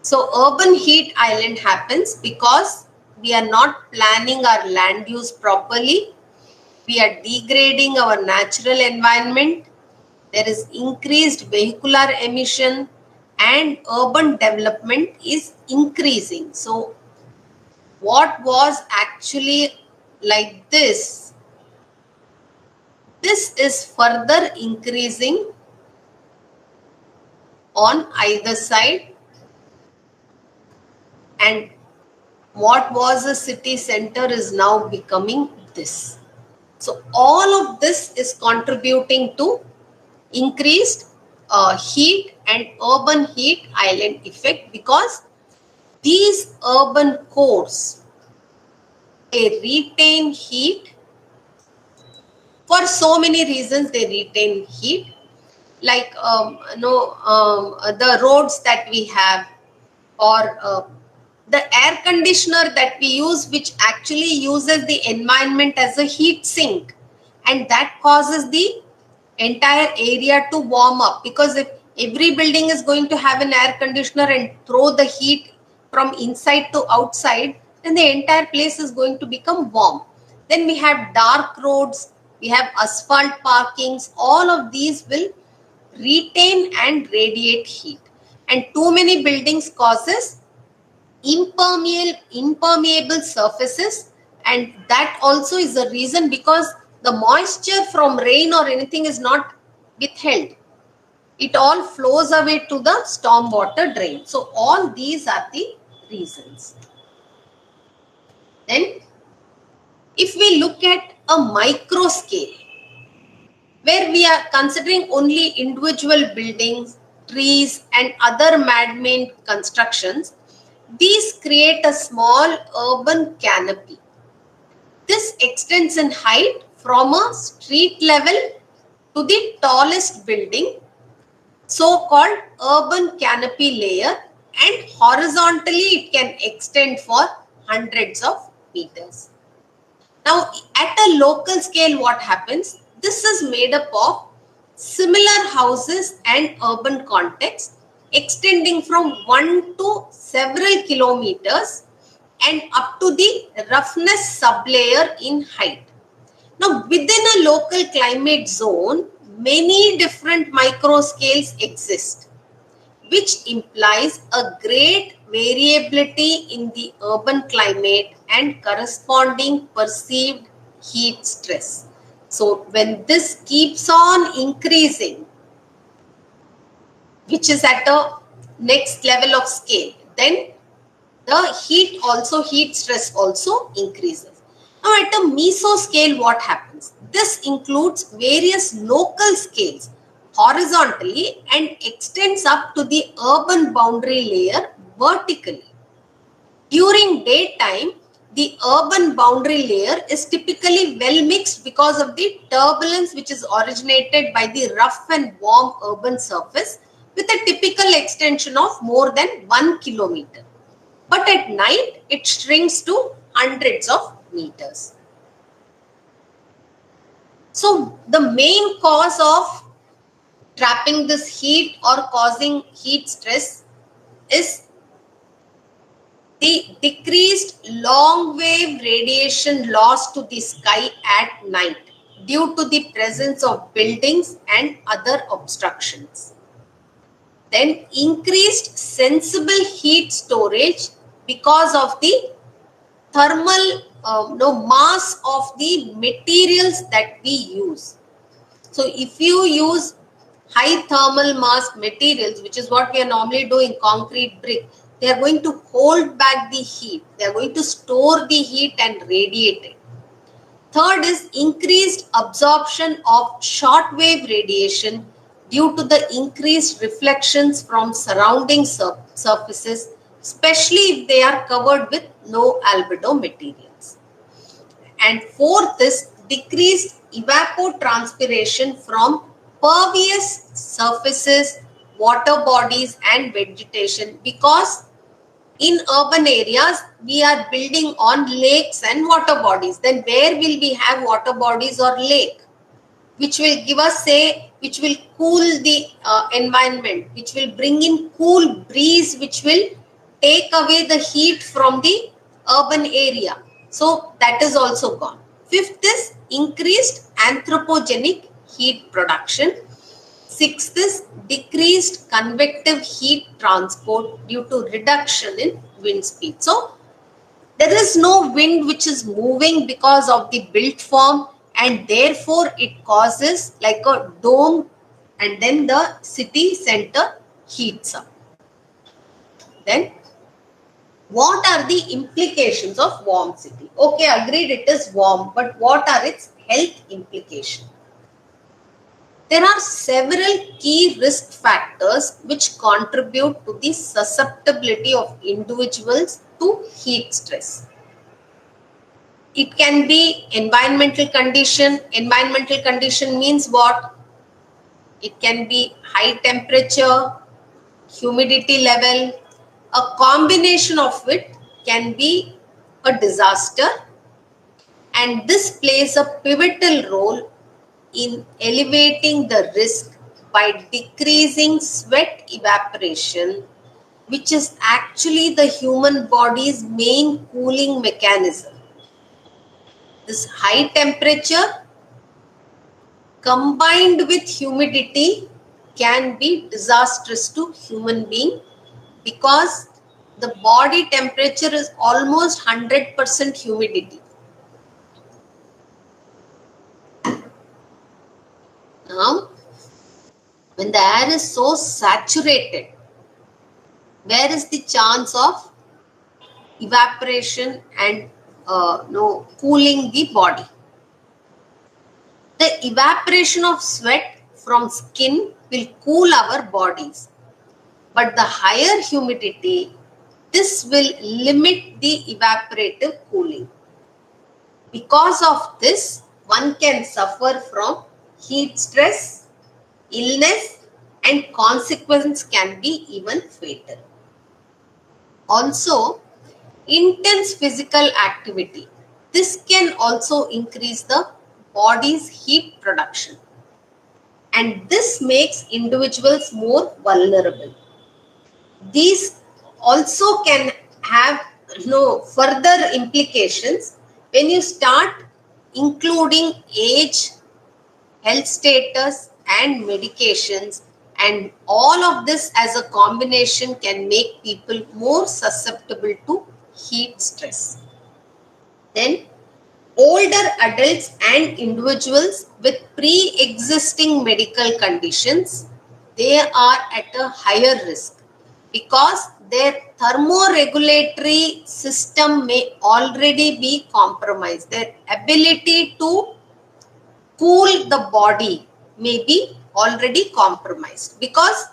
So urban heat island happens because we are not planning our land use properly. We are degrading our natural environment. There is increased vehicular emission and urban development is increasing. So what was actually like this is further increasing on either side, and what was a city center is now becoming this. So all of this is contributing to increased heat and urban heat island effect, because these urban cores, they retain heat for so many reasons. They retain heat, like the roads that we have, or the air conditioner that we use, which actually uses the environment as a heat sink, and that causes the entire area to warm up, because if every building is going to have an air conditioner and throw the heat from inside to outside, then the entire place is going to become warm. Then we have dark roads, we have asphalt parkings, all of these will retain and radiate heat, and too many buildings causes impermeable surfaces, and that also is a reason, because the moisture from rain or anything is not withheld. It all flows away to the storm water drain. So all these are the reasons. Then if we look at a micro scale, where we are considering only individual buildings, trees and other man-made constructions, these create a small urban canopy. This extends in height from a street level to the tallest building, so-called urban canopy layer, and horizontally it can extend for hundreds of meters. Now, at a local scale, what happens? This is made up of similar houses and urban context extending from 1 to several kilometers and up to the roughness sublayer in height. Now, within a local climate zone, many different microscales exist, which implies a great variability in the urban climate and corresponding perceived heat stress. So when this keeps on increasing, which is at a next level of scale, then the heat stress also increases. Now at a meso scale, what happens? This includes various local scales horizontally and extends up to the urban boundary layer vertically. During daytime, the urban boundary layer is typically well mixed because of the turbulence which is originated by the rough and warm urban surface with a typical extension of more than 1 kilometer. But at night, it shrinks to hundreds of meters. So the main cause of trapping this heat or causing heat stress is the decreased long wave radiation loss to the sky at night due to the presence of buildings and other obstructions. Then increased sensible heat storage because of the thermal mass of the materials that we use. So if you use high thermal mass materials, which is what we are normally doing, concrete, brick, they are going to hold back the heat. They are going to store the heat and radiate it. Third is increased absorption of shortwave radiation due to the increased reflections from surrounding surfaces, especially if they are covered with low albedo materials. And fourth is decreased evapotranspiration from pervious surfaces, water bodies and vegetation, because in urban areas we are building on lakes and water bodies. Then where will we have water bodies or lake, which will give us, say, which will cool the environment, which will bring in cool breeze, which will take away the heat from the urban area. So that is also gone. Fifth is increased anthropogenic heat production. Sixth is decreased convective heat transport due to reduction in wind speed. So there is no wind which is moving because of the built form, and therefore it causes like a dome, and then the city center heats up. Then what are the implications of warm city? Okay, agreed, it is warm, but what are its health implications? There are several key risk factors which contribute to the susceptibility of individuals to heat stress. It can be environmental condition. Environmental condition means what? It can be high temperature, humidity level. A combination of it can be a disaster, and this plays a pivotal role in elevating the risk by decreasing sweat evaporation, which is actually the human body's main cooling mechanism. This high temperature combined with humidity can be disastrous to human being, because the body temperature is almost 100% humidity. Now, when the air is so saturated, where is the chance of evaporation and cooling the body? The evaporation of sweat from skin will cool our bodies, but the higher humidity, this will limit the evaporative cooling. Because of this, one can suffer from heat stress, illness, and consequence can be even fatal. Also, intense physical activity. This can also increase the body's heat production, and this makes individuals more vulnerable. These also can have further implications when you start including age, health status, and medications, and all of this as a combination can make people more susceptible to heat stress. Then older adults and individuals with pre-existing medical conditions, they are at a higher risk because their thermoregulatory system may already be compromised. Their ability to cool the body may be already compromised, because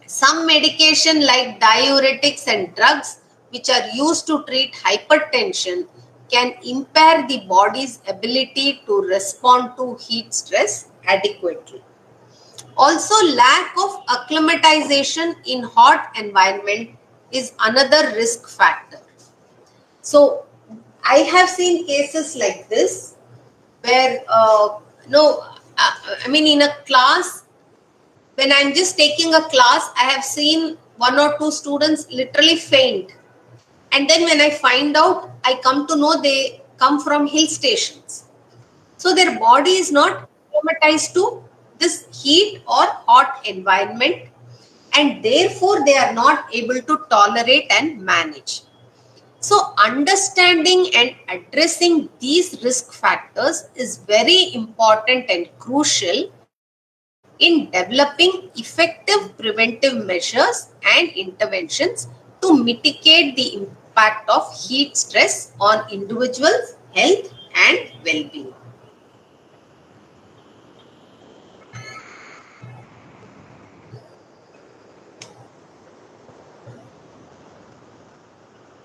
some medication like diuretics and drugs which are used to treat hypertension can impair the body's ability to respond to heat stress adequately. Also, lack of acclimatization in hot environment is another risk factor. So, I have seen cases like this where, no, I mean, in a class, when I'm just taking a class, I have seen one or two students literally faint. And then when I find out, I come to know they come from hill stations. So their body is not acclimatized to this heat or hot environment, and therefore they are not able to tolerate and manage. So understanding and addressing these risk factors is very important and crucial in developing effective preventive measures and interventions to mitigate the impact of heat stress on individuals' health and well-being.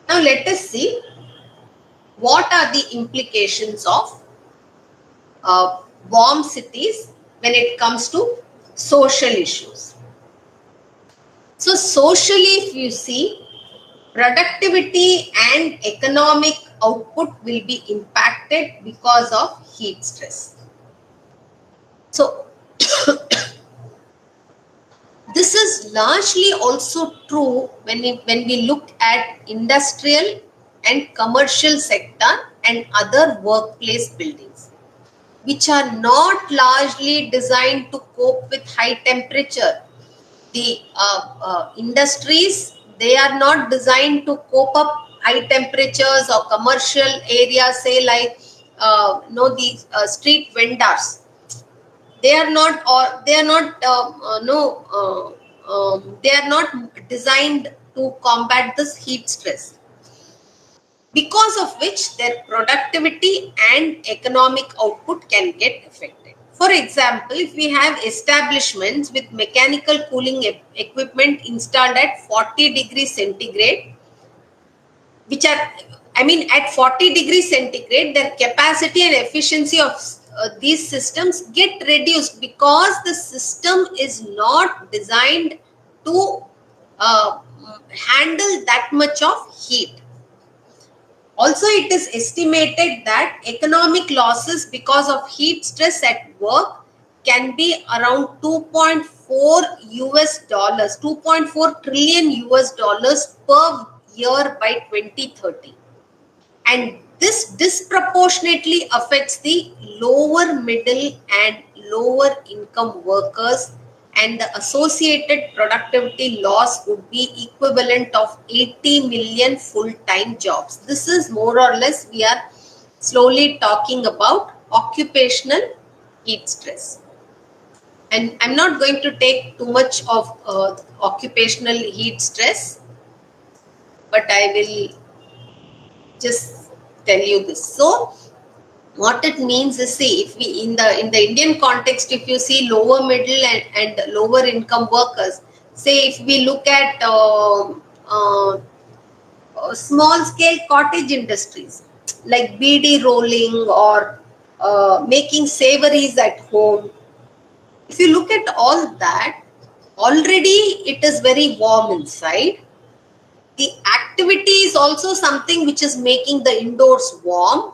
Now let us see what are the implications of warm cities when it comes to social issues. So socially, if you see, productivity and economic output will be impacted because of heat stress. So this is largely also true when we look at industrial and commercial sector and other workplace buildings, which are not largely designed to cope with high temperature. The industries, they are not designed to cope up high temperatures, or commercial areas, say like the street vendors, they are not, or they are not no they are not designed to combat this heat stress, because of which their productivity and economic output can get affected. For example, if we have establishments with mechanical cooling equipment installed at 40 degrees centigrade, which are, I mean, at 40 degrees centigrade, their capacity and efficiency of these systems get reduced, because the system is not designed to handle that much of heat. Also, it is estimated that economic losses because of heat stress at work can be around 2.4 US dollars, 2.4 trillion US dollars per year by 2030. And this disproportionately affects the lower middle and lower income workers, and the associated productivity loss would be equivalent of 80 million full-time jobs. This is more or less, we are slowly talking about occupational heat stress. And I'm not going to take too much of occupational heat stress, but I will just tell you this. So what it means is, see, if we in the Indian context, if you see lower middle and lower income workers, say if we look at small scale cottage industries like beady rolling, or making savories at home, if you look at all that, already it is very warm inside. The activity is also something which is making the indoors warm,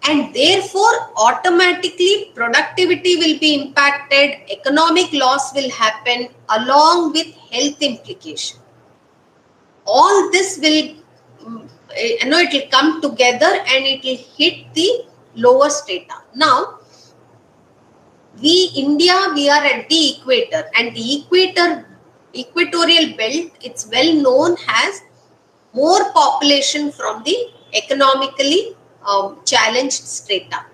and therefore automatically productivity will be impacted, economic loss will happen, along with health implication. All this will, it will come together and it will hit the lower strata. Now, India, we are at the equator, and the equatorial belt, it's well known, has more population from the economically challenged strata,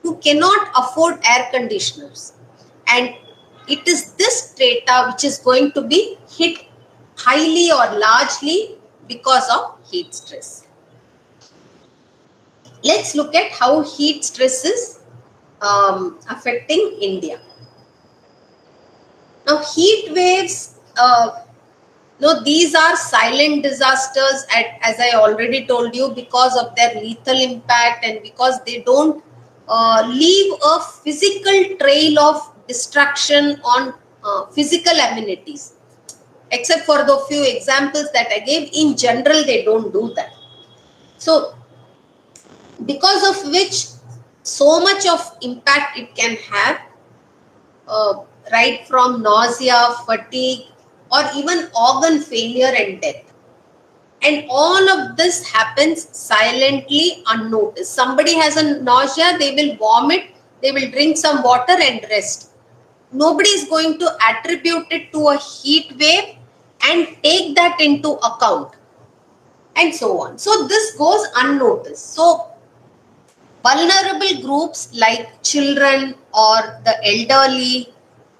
who cannot afford air conditioners, and it is this strata which is going to be hit highly or largely because of heat stress. Let's look at how heat stress is affecting India. Now, heat waves, no, these are silent disasters, as I already told you, because of their lethal impact and because they don't leave a physical trail of destruction on physical amenities. Except for the few examples that I gave, in general, they don't do that. So, because of which, so much of impact it can have, right from nausea, fatigue, or even organ failure and death. And all of this happens silently, unnoticed. Somebody has a nausea, they will vomit, they will drink some water and rest. Nobody is going to attribute it to a heat wave and take that into account, and so on. So this goes unnoticed. So vulnerable groups like children or the elderly.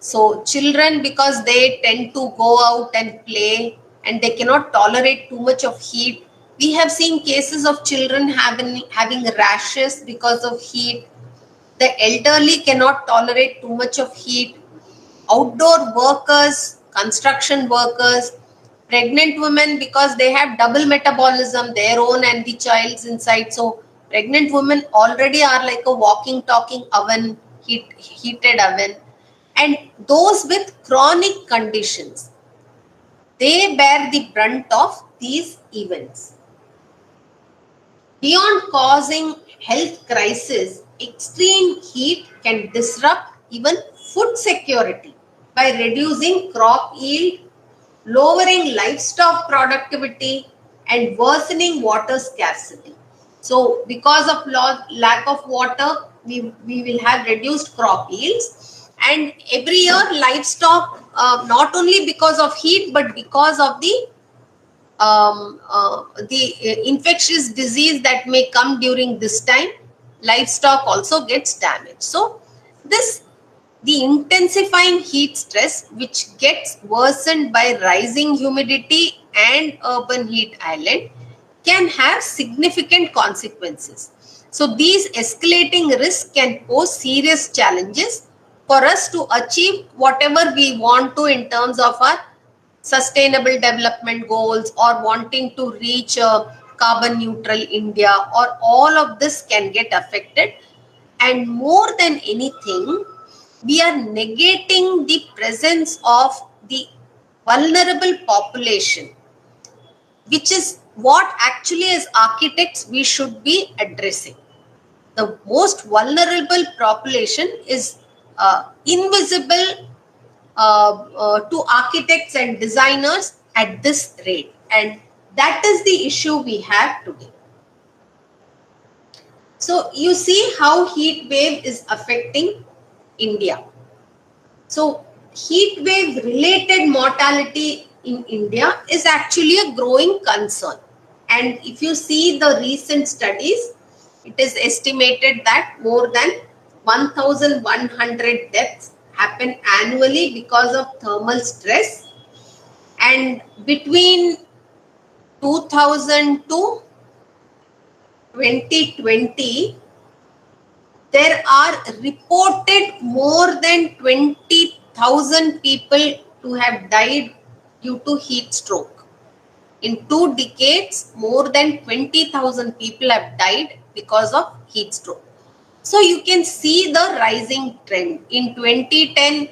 So children, because they tend to go out and play and they cannot tolerate too much of heat. We have seen cases of children having rashes because of heat. The elderly cannot tolerate too much of heat. Outdoor workers, construction workers, pregnant women, because they have double metabolism, their own and the child's inside. So pregnant women already are like a walking, talking oven, heated oven. And those with chronic conditions, they bear the brunt of these events. Beyond causing health crisis, extreme heat can disrupt even food security by reducing crop yield, lowering livestock productivity, and worsening water scarcity. So, because of lack of water, we will have reduced crop yields. And every year, livestock, not only because of heat, but because of the infectious disease that may come during this time, livestock also gets damaged. So the intensifying heat stress, which gets worsened by rising humidity and urban heat island, can have significant consequences. So these escalating risks can pose serious challenges for us to achieve whatever we want to in terms of our sustainable development goals or wanting to reach a carbon neutral India, or all of this can get affected. And more than anything, we are negating the presence of the vulnerable population, which is what actually as architects we should be addressing. The most vulnerable population is invisible to architects and designers at this rate, and that is the issue we have today. So you see how heat wave is affecting India. So heat wave related mortality in India is actually a growing concern. And if you see the recent studies, it is estimated that more than 1,100 deaths happen annually because of thermal stress. And between 2000 to 2020, there are reported more than 20,000 people to have died due to heat stroke. In 2 decades, more than 20,000 people have died because of heat stroke. So you can see the rising trend. In 2010,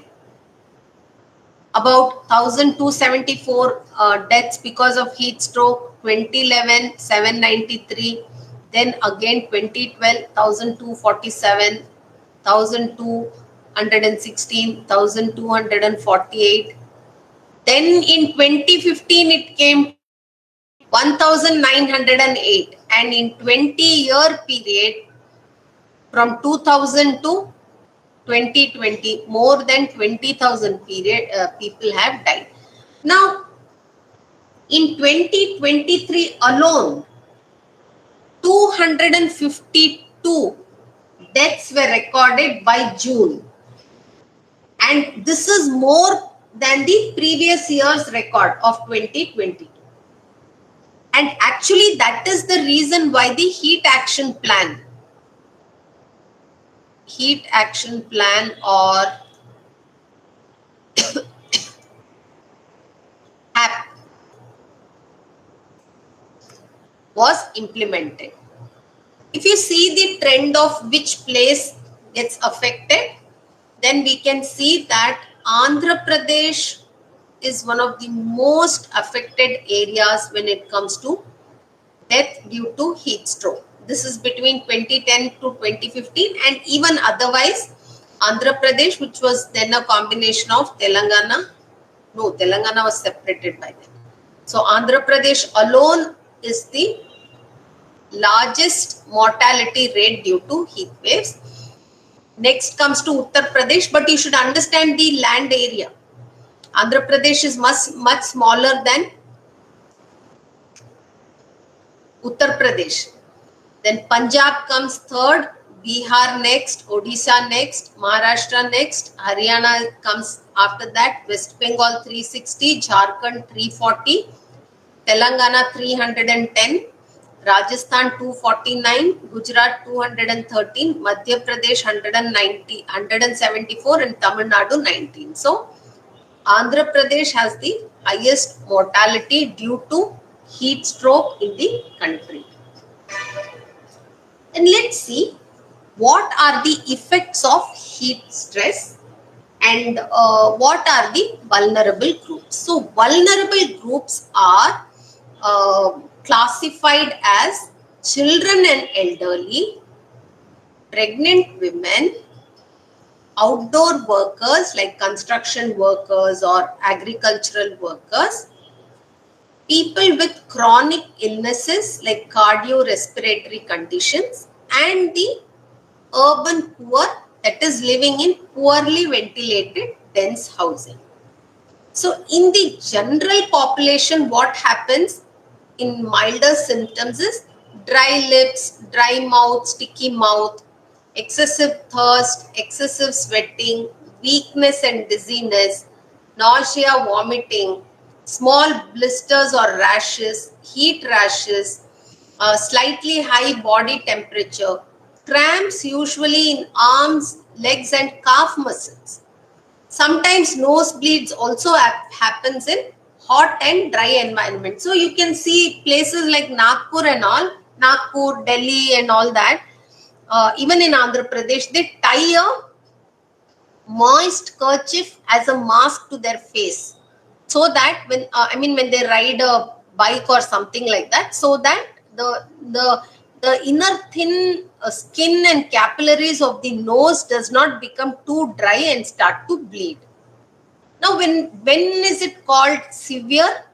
about 1,274 deaths because of heat stroke. 2011, 793. Then again 2012, 1,247, 1,216, 1,248. Then in 2015 it came to 1,908, and in 20-year period from 2000 to 2020, more than 20,000 people have died. Now, in 2023 alone, 252 deaths were recorded by June. And this is more than the previous year's record of 2022. And actually, that is the reason why the heat action plan or app was implemented. If you see the trend of which place gets affected, then we can see that Andhra Pradesh is one of the most affected areas when it comes to death due to heat stroke. This is between 2010 to 2015, and even otherwise, Andhra Pradesh, which was then a combination of Telangana, no, Telangana was separated by then. So Andhra Pradesh alone is the largest mortality rate due to heat waves. Next comes to Uttar Pradesh, but you should understand the land area. Andhra Pradesh is much smaller than Uttar Pradesh. Then Punjab comes third, Bihar next, Odisha next, Maharashtra next, Haryana comes after that, West Bengal 360, Jharkhand 340, Telangana 310, Rajasthan 249, Gujarat 213, Madhya Pradesh 174, and Tamil Nadu 19. So, Andhra Pradesh has the highest mortality due to heat stroke in the country. And let's see what are the effects of heat stress and what are the vulnerable groups. So, vulnerable groups are classified as children and elderly, pregnant women, outdoor workers like construction workers or agricultural workers, people with chronic illnesses like cardiorespiratory conditions, and the urban poor, that is living in poorly ventilated dense housing. So in the general population, what happens in milder symptoms is dry lips, dry mouth, sticky mouth, excessive thirst, excessive sweating, weakness and dizziness, nausea, vomiting, small blisters or rashes, heat rashes, slightly high body temperature, cramps usually in arms, legs and calf muscles. Sometimes nosebleeds also happens in hot and dry environment. So you can see places like Nagpur and all, Nagpur, Delhi and all that. Even in Andhra Pradesh, they tie a moist kerchief as a mask to their face, so that when they ride a bike or something like that, so that the inner thin skin and capillaries of the nose does not become too dry and start to bleed. Now, when is it called severe?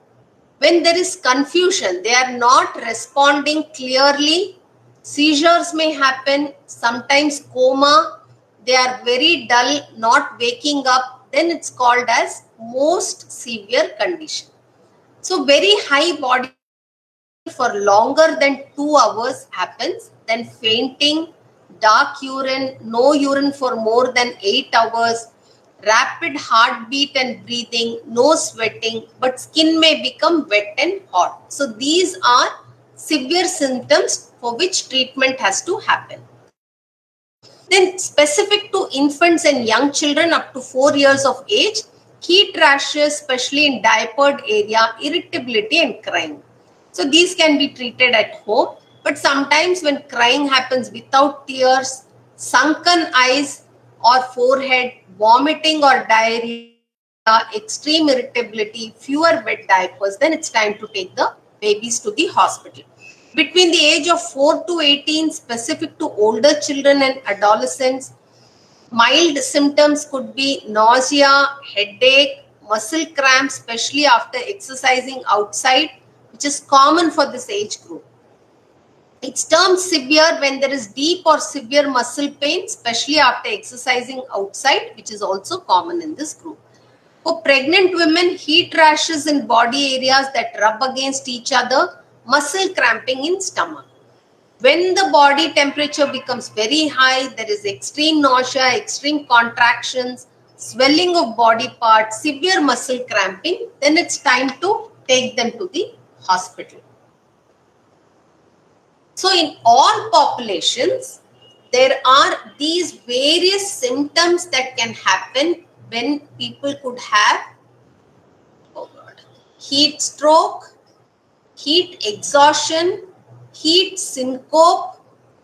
When there is confusion, they are not responding clearly. Seizures may happen, sometimes coma, they are very dull, not waking up, then it's called as most severe condition. So very high body for longer than 2 hours happens, then fainting, dark urine, no urine for more than 8 hours, rapid heartbeat and breathing, no sweating, but skin may become wet and hot. So these are severe symptoms for which treatment has to happen. Then specific to infants and young children up to 4 years of age, heat rashes, especially in diapered area, irritability and crying. So these can be treated at home, but sometimes when crying happens without tears, sunken eyes or forehead, vomiting or diarrhea, extreme irritability, fewer wet diapers, then it's time to take the babies to the hospital. Between the age of 4 to 18, specific to older children and adolescents, mild symptoms could be nausea, headache, muscle cramps, especially after exercising outside, which is common for this age group. It's termed severe when there is deep or severe muscle pain, especially after exercising outside, which is also common in this group. For pregnant women, heat rashes in body areas that rub against each other, muscle cramping in stomach. When the body temperature becomes very high, there is extreme nausea, extreme contractions, swelling of body parts, severe muscle cramping, then it's time to take them to the hospital. So in all populations, there are these various symptoms that can happen when people could have heat stroke, heat exhaustion, heat syncope,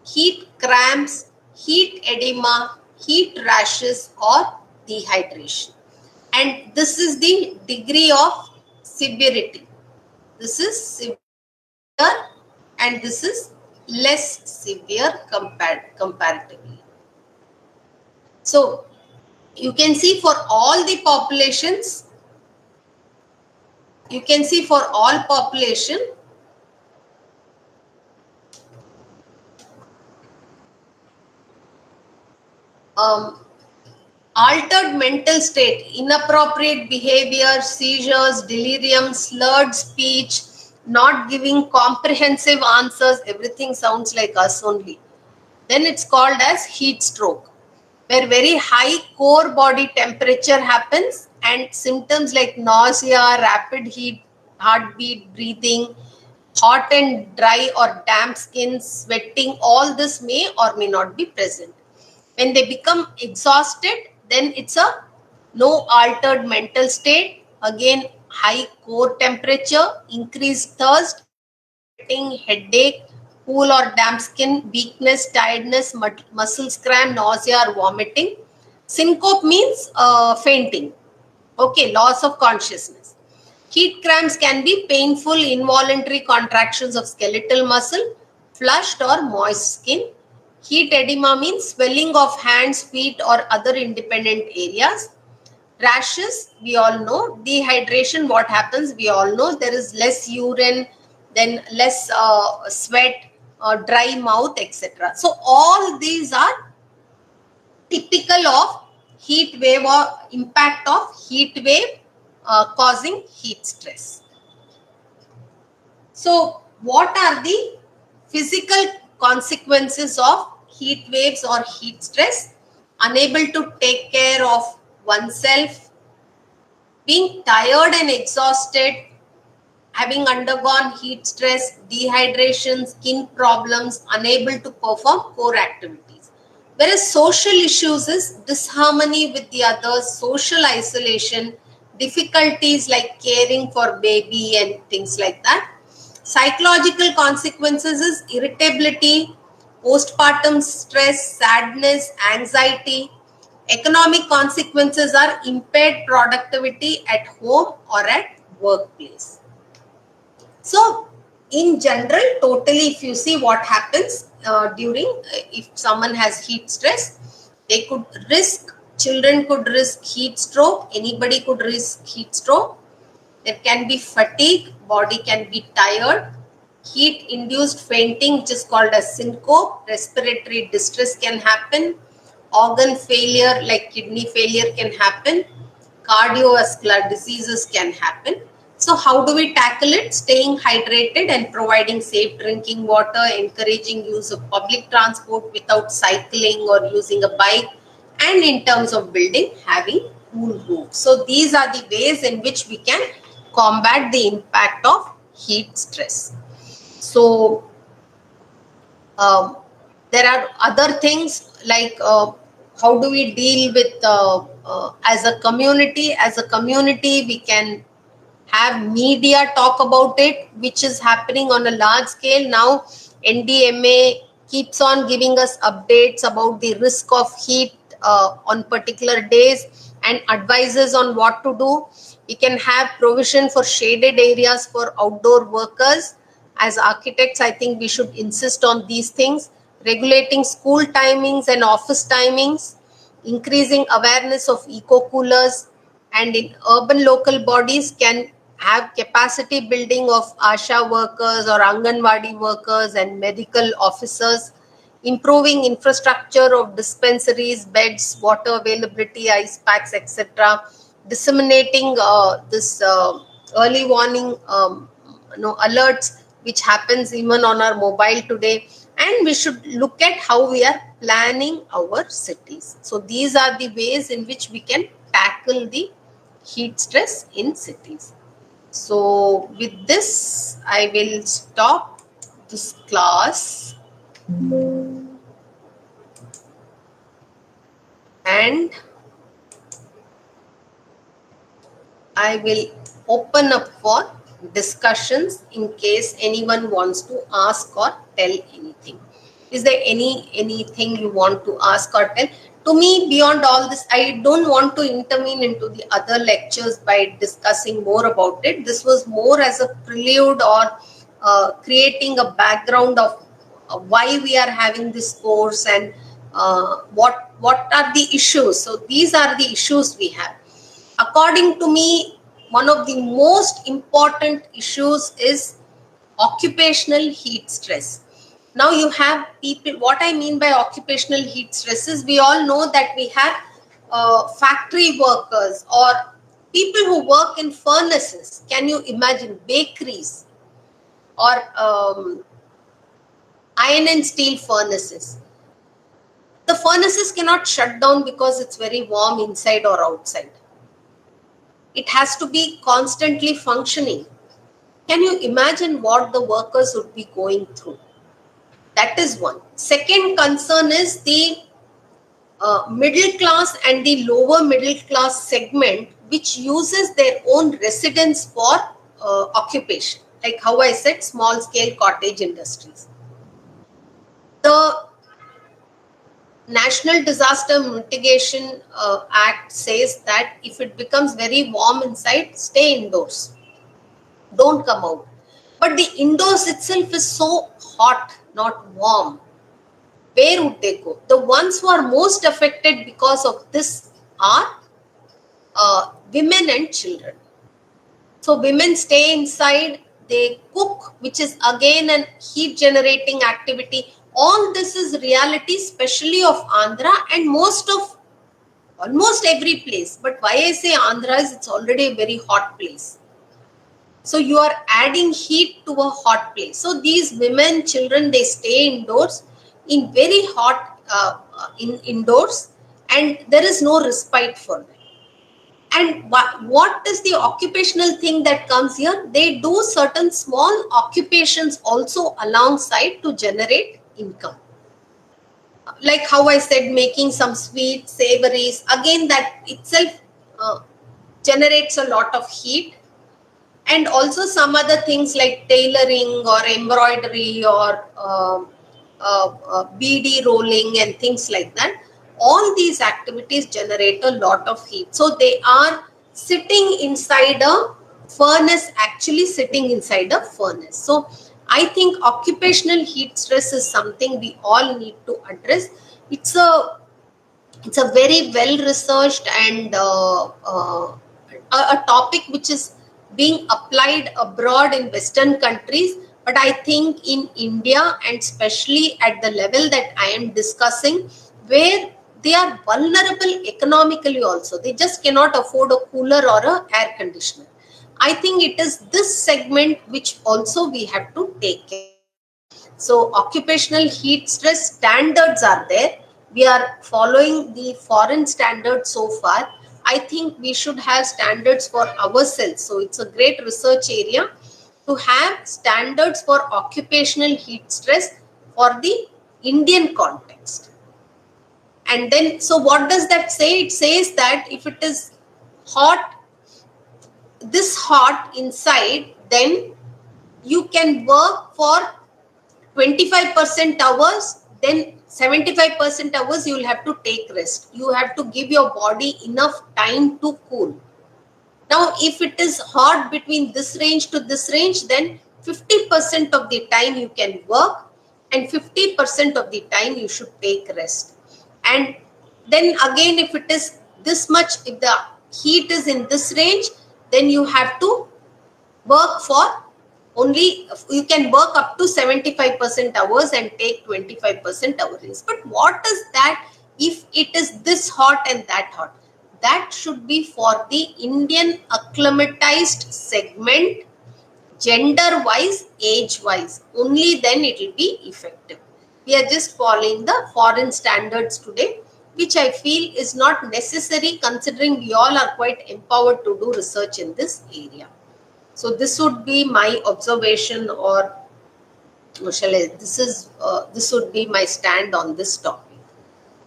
heat cramps, heat edema, heat rashes, or dehydration. And this is the degree of severity. This is severe and this is less severe comparatively. So you can see for all the populations, altered mental state, inappropriate behavior, seizures, delirium, slurred speech, not giving comprehensive answers, everything sounds like us only. Then it's called as heat stroke, where very high core body temperature happens and symptoms like nausea, rapid heat, heartbeat, breathing, hot and dry or damp skin, sweating, all this may or may not be present. When they become exhausted, then it's a no altered mental state. Again, high core temperature, increased thirst, sweating, headache, cool or damp skin, weakness, tiredness, muscle cramp, nausea or vomiting. Syncope means fainting. Okay, loss of consciousness. Heat cramps can be painful, involuntary contractions of skeletal muscle, flushed or moist skin. Heat edema means swelling of hands, feet, or other independent areas. Rashes, we all know. Dehydration, what happens? We all know there is less urine, then less sweat, dry mouth, etc. So all these are typical of heat wave or impact of heat wave causing heat stress. So what are the physical consequences of heat waves or heat stress? Unable to take care of oneself, being tired and exhausted, having undergone heat stress, dehydration, skin problems, unable to perform core activities. Whereas social issues is disharmony with the others, social isolation, difficulties like caring for baby and things like that. Psychological consequences is irritability, postpartum stress, sadness, anxiety. Economic consequences are impaired productivity at home or at workplace. So, in general, totally, if you see what happens if someone has heat stress, they could risk, children could risk heat stroke, anybody could risk heat stroke. There can be fatigue, body can be tired, heat induced fainting, which is called as syncope, respiratory distress can happen, organ failure like kidney failure can happen, cardiovascular diseases can happen. So how do we tackle it? Staying hydrated and providing safe drinking water, encouraging use of public transport without cycling or using a bike, and in terms of building, having cool roofs. So these are the ways in which we can combat the impact of heat stress. So there are other things like how do we deal with as a community? As a community, we can have media talk about it, which is happening on a large scale. Now, NDMA keeps on giving us updates about the risk of heat on particular days and advises on what to do. We can have provision for shaded areas for outdoor workers. As architects, I think we should insist on these things. Regulating school timings and office timings, increasing awareness of eco-coolers, and in urban local bodies can have capacity building of ASHA workers or Anganwadi workers and medical officers, improving infrastructure of dispensaries, beds, water availability, ice packs, etc., disseminating this early warning alerts which happens even on our mobile today, and we should look at how we are planning our cities. So these are the ways in which we can tackle the heat stress in cities. So with this, I will stop this class and I will open up for discussions in case anyone wants to ask or tell anything. Is there anything you want to ask or tell? To me, beyond all this, I don't want to intervene into the other lectures by discussing more about it. This was more as a prelude or creating a background of why we are having this course and what are the issues. So these are the issues we have. According to me, one of the most important issues is occupational heat stress. Now you have people, what I mean by occupational heat stress is we all know that we have factory workers or people who work in furnaces. Can you imagine bakeries or iron and steel furnaces? The furnaces cannot shut down because it's very warm inside or outside. It has to be constantly functioning. Can you imagine what the workers would be going through? That is one. Second concern is the middle class and the lower middle class segment, which uses their own residence for occupation. Like how I said, small scale cottage industries. The National Disaster Mitigation Act says that if it becomes very warm inside, stay indoors. Don't come out. But the indoors itself is so hot, not warm. Where would they go? The ones who are most affected because of this are women and children. So women stay inside, they cook, which is again an heat generating activity. All this is reality, especially of Andhra and almost every place. But why I say Andhra is it's already a very hot place. So you are adding heat to a hot place. So these women, children, they stay indoors in very hot indoors, and there is no respite for them. And what is the occupational thing that comes here? They do certain small occupations also alongside to generate income. Like how I said, making some sweet savories, again that itself generates a lot of heat. And also some other things like tailoring or embroidery or beady rolling and things like that. All these activities generate a lot of heat. So they are sitting inside a furnace, actually sitting inside a furnace. So I think occupational heat stress is something we all need to address. It's a very well researched and a topic which is being applied abroad in Western countries. But I think in India, and especially at the level that I am discussing, where they are vulnerable economically also, they just cannot afford a cooler or a air conditioner. I think it is this segment which also we have to take care. So occupational heat stress standards are there. We are following the foreign standards so far. I think we should have standards for ourselves. So it's a great research area to have standards for occupational heat stress for the Indian context. And then, so what does that say? It says that if it is hot, this hot inside, then you can work for 25% hours, then 75% hours you will have to take rest. You have to give your body enough time to cool. Now, if it is hot between this range to this range, then 50% of the time you can work and 50% of the time you should take rest. And then again, if it is this much, if the heat is in this range, then you have to work for only, you can work up to 75% hours and take 25% hours. But what is that if it is this hot and that hot? That should be for the Indian acclimatized segment, gender wise, age wise. Only then it will be effective. We are just following the foreign standards today. which I feel is not necessary considering we all are quite empowered to do research in this area. So this would be my observation, or shall I, this would be my stand on this topic.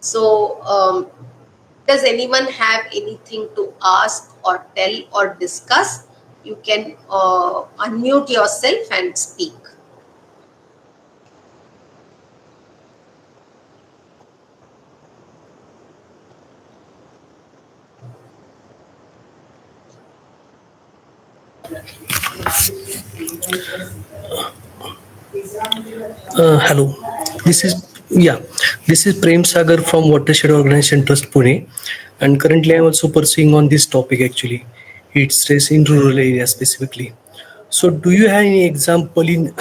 So does anyone have anything to ask or tell or discuss? You can unmute yourself and speak. Hello, this is this is Prem Sagar from Watershed Organization Trust Pune, and currently I am also pursuing on this topic actually, heat stress in rural areas specifically. So, do you have any example in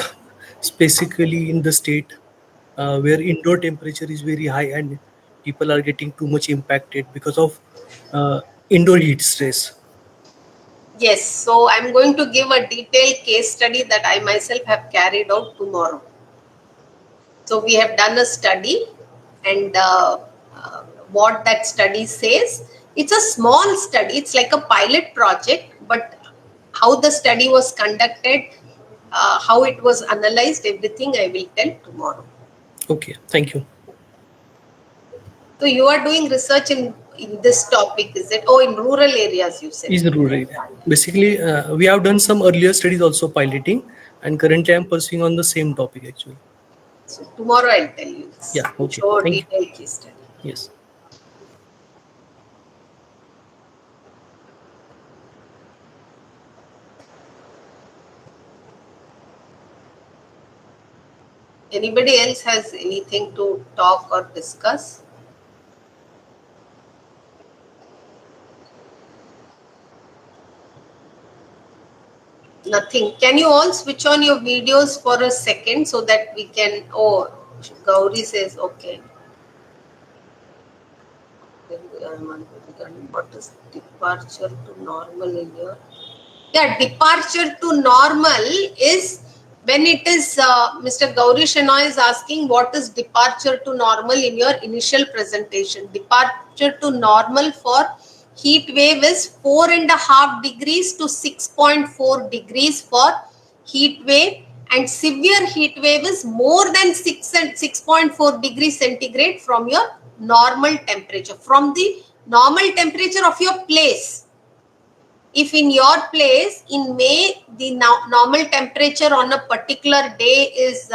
specifically in the state where indoor temperature is very high and people are getting too much impacted because of indoor heat stress? Yes, so I'm going to give a detailed case study that I myself have carried out tomorrow. So we have done a study, and what that study says, it's a small study, it's like a pilot project, but how the study was conducted, how it was analyzed, everything I will tell tomorrow. Okay, thank you. So you are doing research in this topic, is it? Oh, in rural areas, you said. Is the rural area. Basically, we have done some earlier studies also piloting, and currently I'm pursuing on the same topic actually. So tomorrow I'll tell you this. Yeah, okay. Show Thank you. detailed case study. Yes. Anybody else has anything to talk or discuss? Nothing. Can you all switch on your videos for a second so that we can... Oh, Gauri says okay. What is departure to normal in your... Yeah, departure to normal is when it is... Mr. Gauri Shenoy is asking what is departure to normal in your initial presentation. Departure to normal for heat wave is 4.5 degrees to 6.4 degrees for heat wave, and severe heat wave is more than 6 and 6.4 degrees centigrade from your normal temperature, from the normal temperature of your place. If in your place in May the normal temperature on a particular day is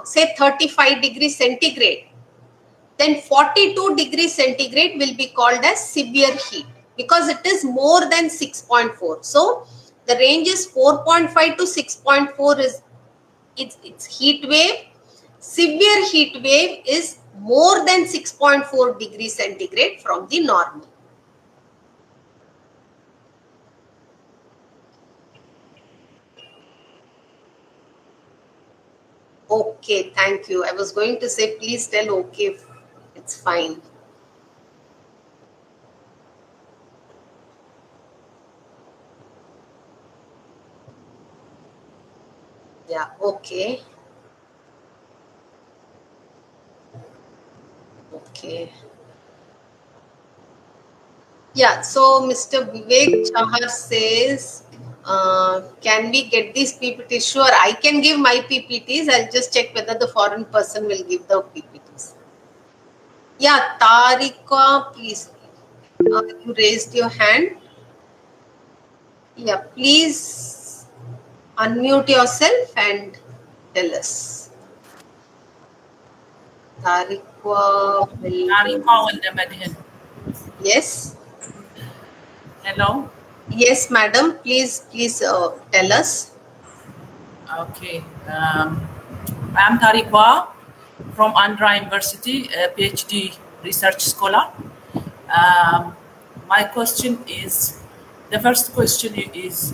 say 35 degrees centigrade, then 42 degrees centigrade will be called as severe heat because it is more than 6.4. So the range is 4.5 to 6.4 is it's heat wave. Severe heat wave is more than 6.4 degrees centigrade from the normal. Okay, thank you. I was going to say, please tell okay, it's fine. Yeah, okay. Okay. Yeah, so Mr. Vivek Chahar says, can we get these PPTs? Sure, I can give my PPTs. I'll just check whether the foreign person will give the PPTs. Yeah, Tarika, please. You raised your hand. Yeah, please unmute yourself and tell us. Tarikwa will... Yes. Hello. Yes, madam. Please tell us. Okay. I am Tarikwa from Andhra University, a PhD research scholar. My question is, the first question is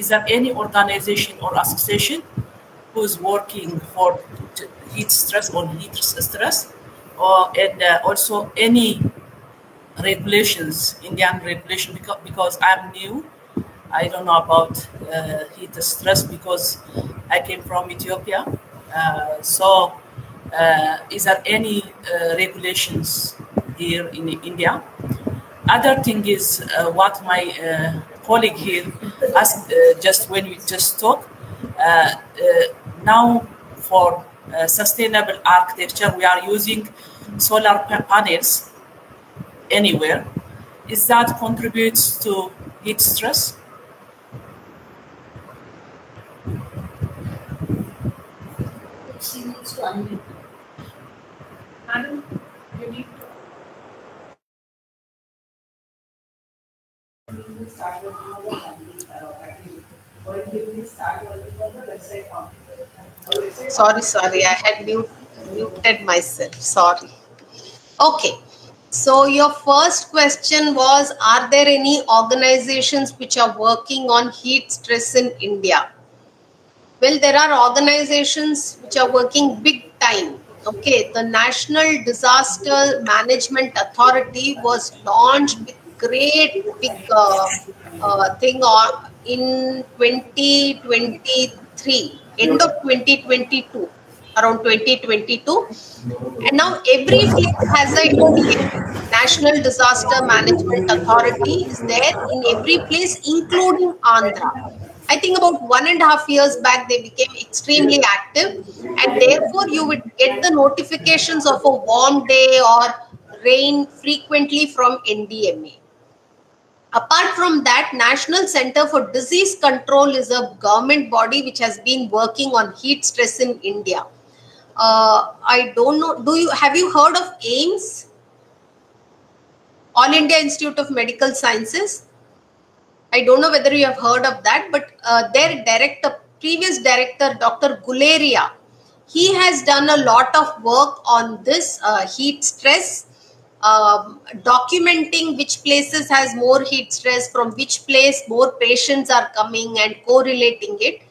there any organization or association who's working for heat stress or heat stress, and also any regulations, Indian regulation, because I'm new. I don't know about heat stress because I came from Ethiopia. So Is there any regulations here in India? Other thing is what my colleague here asked just when we just talked. Now for sustainable architecture, we are using solar panels anywhere. Is that contributes to heat stress? She needs to unmute. Madam, you need to start with Sorry, I had muted myself. Sorry. Okay. So your first question was, are there any organizations which are working on heat stress in India? Well, there are organizations which are working big time. Okay, the National Disaster Management Authority was launched with great big thing on in 2023, end of 2022, around 2022. And now every place has a NDMA, National Disaster Management Authority is there in every place, including Andhra. I think about 1.5 years back, they became extremely active, and therefore you would get the notifications of a warm day or rain frequently from NDMA. Apart from that, National Center for Disease Control is a government body which has been working on heat stress in India. I don't know. Have you heard of AIMS? All India Institute of Medical Sciences. I don't know whether you have heard of that, but their previous director, Dr. Guleria, he has done a lot of work on this heat stress, documenting which places has more heat stress, from which place more patients are coming, and correlating it.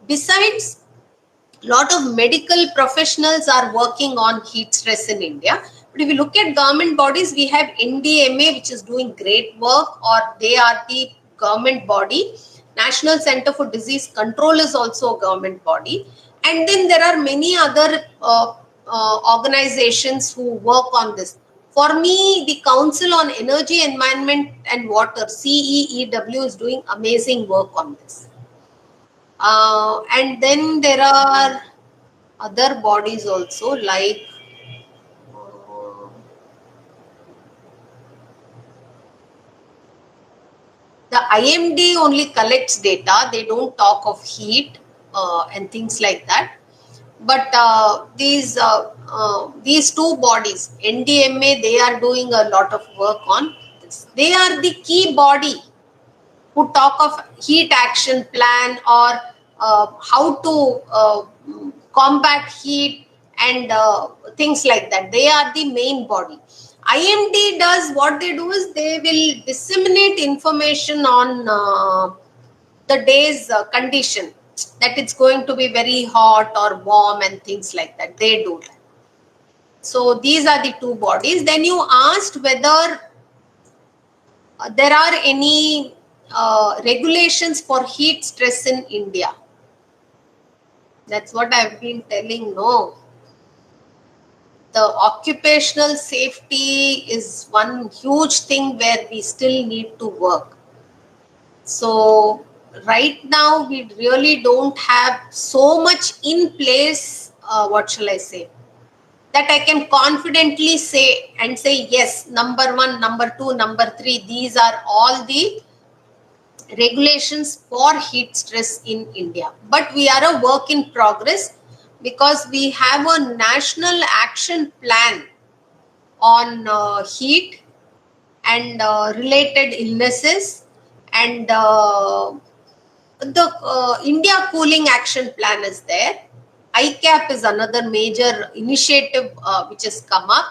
Besides, lot of medical professionals are working on heat stress in India. But if you look at government bodies, we have NDMA, which is doing great work, or they are the government body. National Center for Disease Control is also a government body. And then there are many other organizations who work on this. For me, the Council on Energy, Environment and Water, CEEW, is doing amazing work on this. And then there are other bodies also, like the IMD only collects data. They don't talk of heat and things like that. But these two bodies, NDMA, they are doing a lot of work on this. They are the key body who talk of heat action plan, or how to combat heat and things like that. They are the main body. IMD does, what they do is they will disseminate information on the day's condition, that it's going to be very hot or warm and things like that. They do that. So these are the two bodies. Then you asked whether there are any regulations for heat stress in India. That's what I've been telling. No. The occupational safety is one huge thing where we still need to work. So right now we really don't have so much in place, what shall I say, that I can confidently say and say, yes, number 1, number 2, number 3, these are all the regulations for heat stress in India. But we are a work in progress, because we have a national action plan on heat and related illnesses, and the India Cooling Action Plan is there. ICAP is another major initiative which has come up.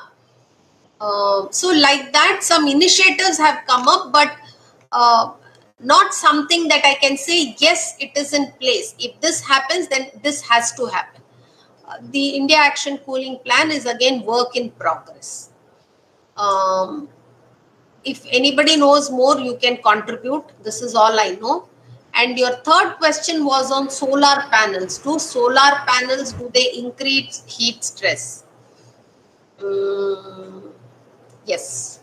So like that, some initiatives have come up, but not something that I can say, yes, it is in place. If this happens, then this has to happen. The India Action Cooling Plan is again work in progress. If anybody knows more, you can contribute. This is all I know. And your third question was on solar panels. Do solar panels, do they increase heat stress? Mm, yes.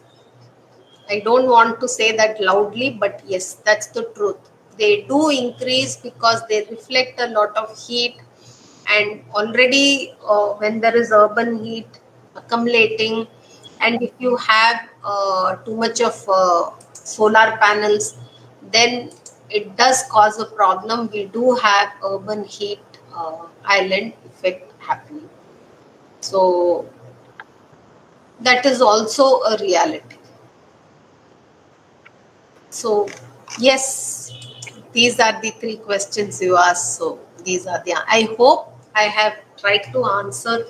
I don't want to say that loudly, but yes, that's the truth. They do increase because they reflect a lot of heat, and already when there is urban heat accumulating, and if you have too much of solar panels, then it does cause a problem. We do have urban heat island effect happening. So that is also a reality. So, yes, these are the three questions you asked. So, these are the. I hope I have tried to answer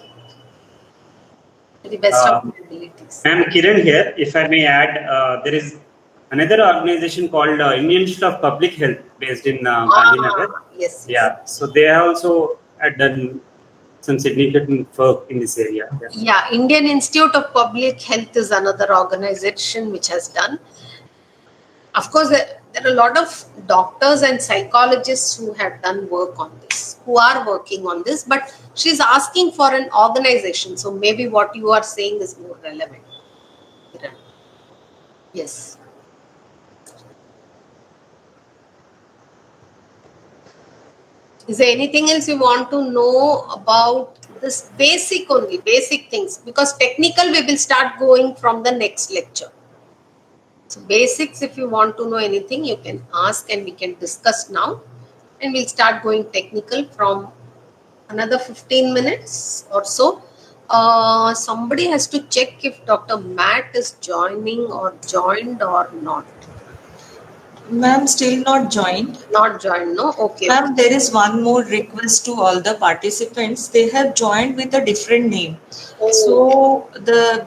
to the best of my abilities. I'm Kiran here. If I may add, there is another organization called Indian Institute of Public Health based in Gandhinagar. Yes, yes. Yeah, so they have also done some significant work in this area. Yeah. Yeah, Indian Institute of Public Health is another organization which has done. Of course, there are a lot of doctors and psychologists who have done work on this, who are working on this, but she's asking for an organization. So maybe what you are saying is more relevant. Kiran. Yes. Is there anything else you want to know about this basic only, basic things? Because technical we will start going from the next lecture. So basics, if you want to know anything, you can ask and we can discuss now. And we'll start going technical from another 15 minutes or so. Somebody has to check if Dr. Matt is joining or joined or not. Ma'am, still not joined. Not joined, no? Okay. Ma'am, there is one more request to all the participants. They have joined with a different name. So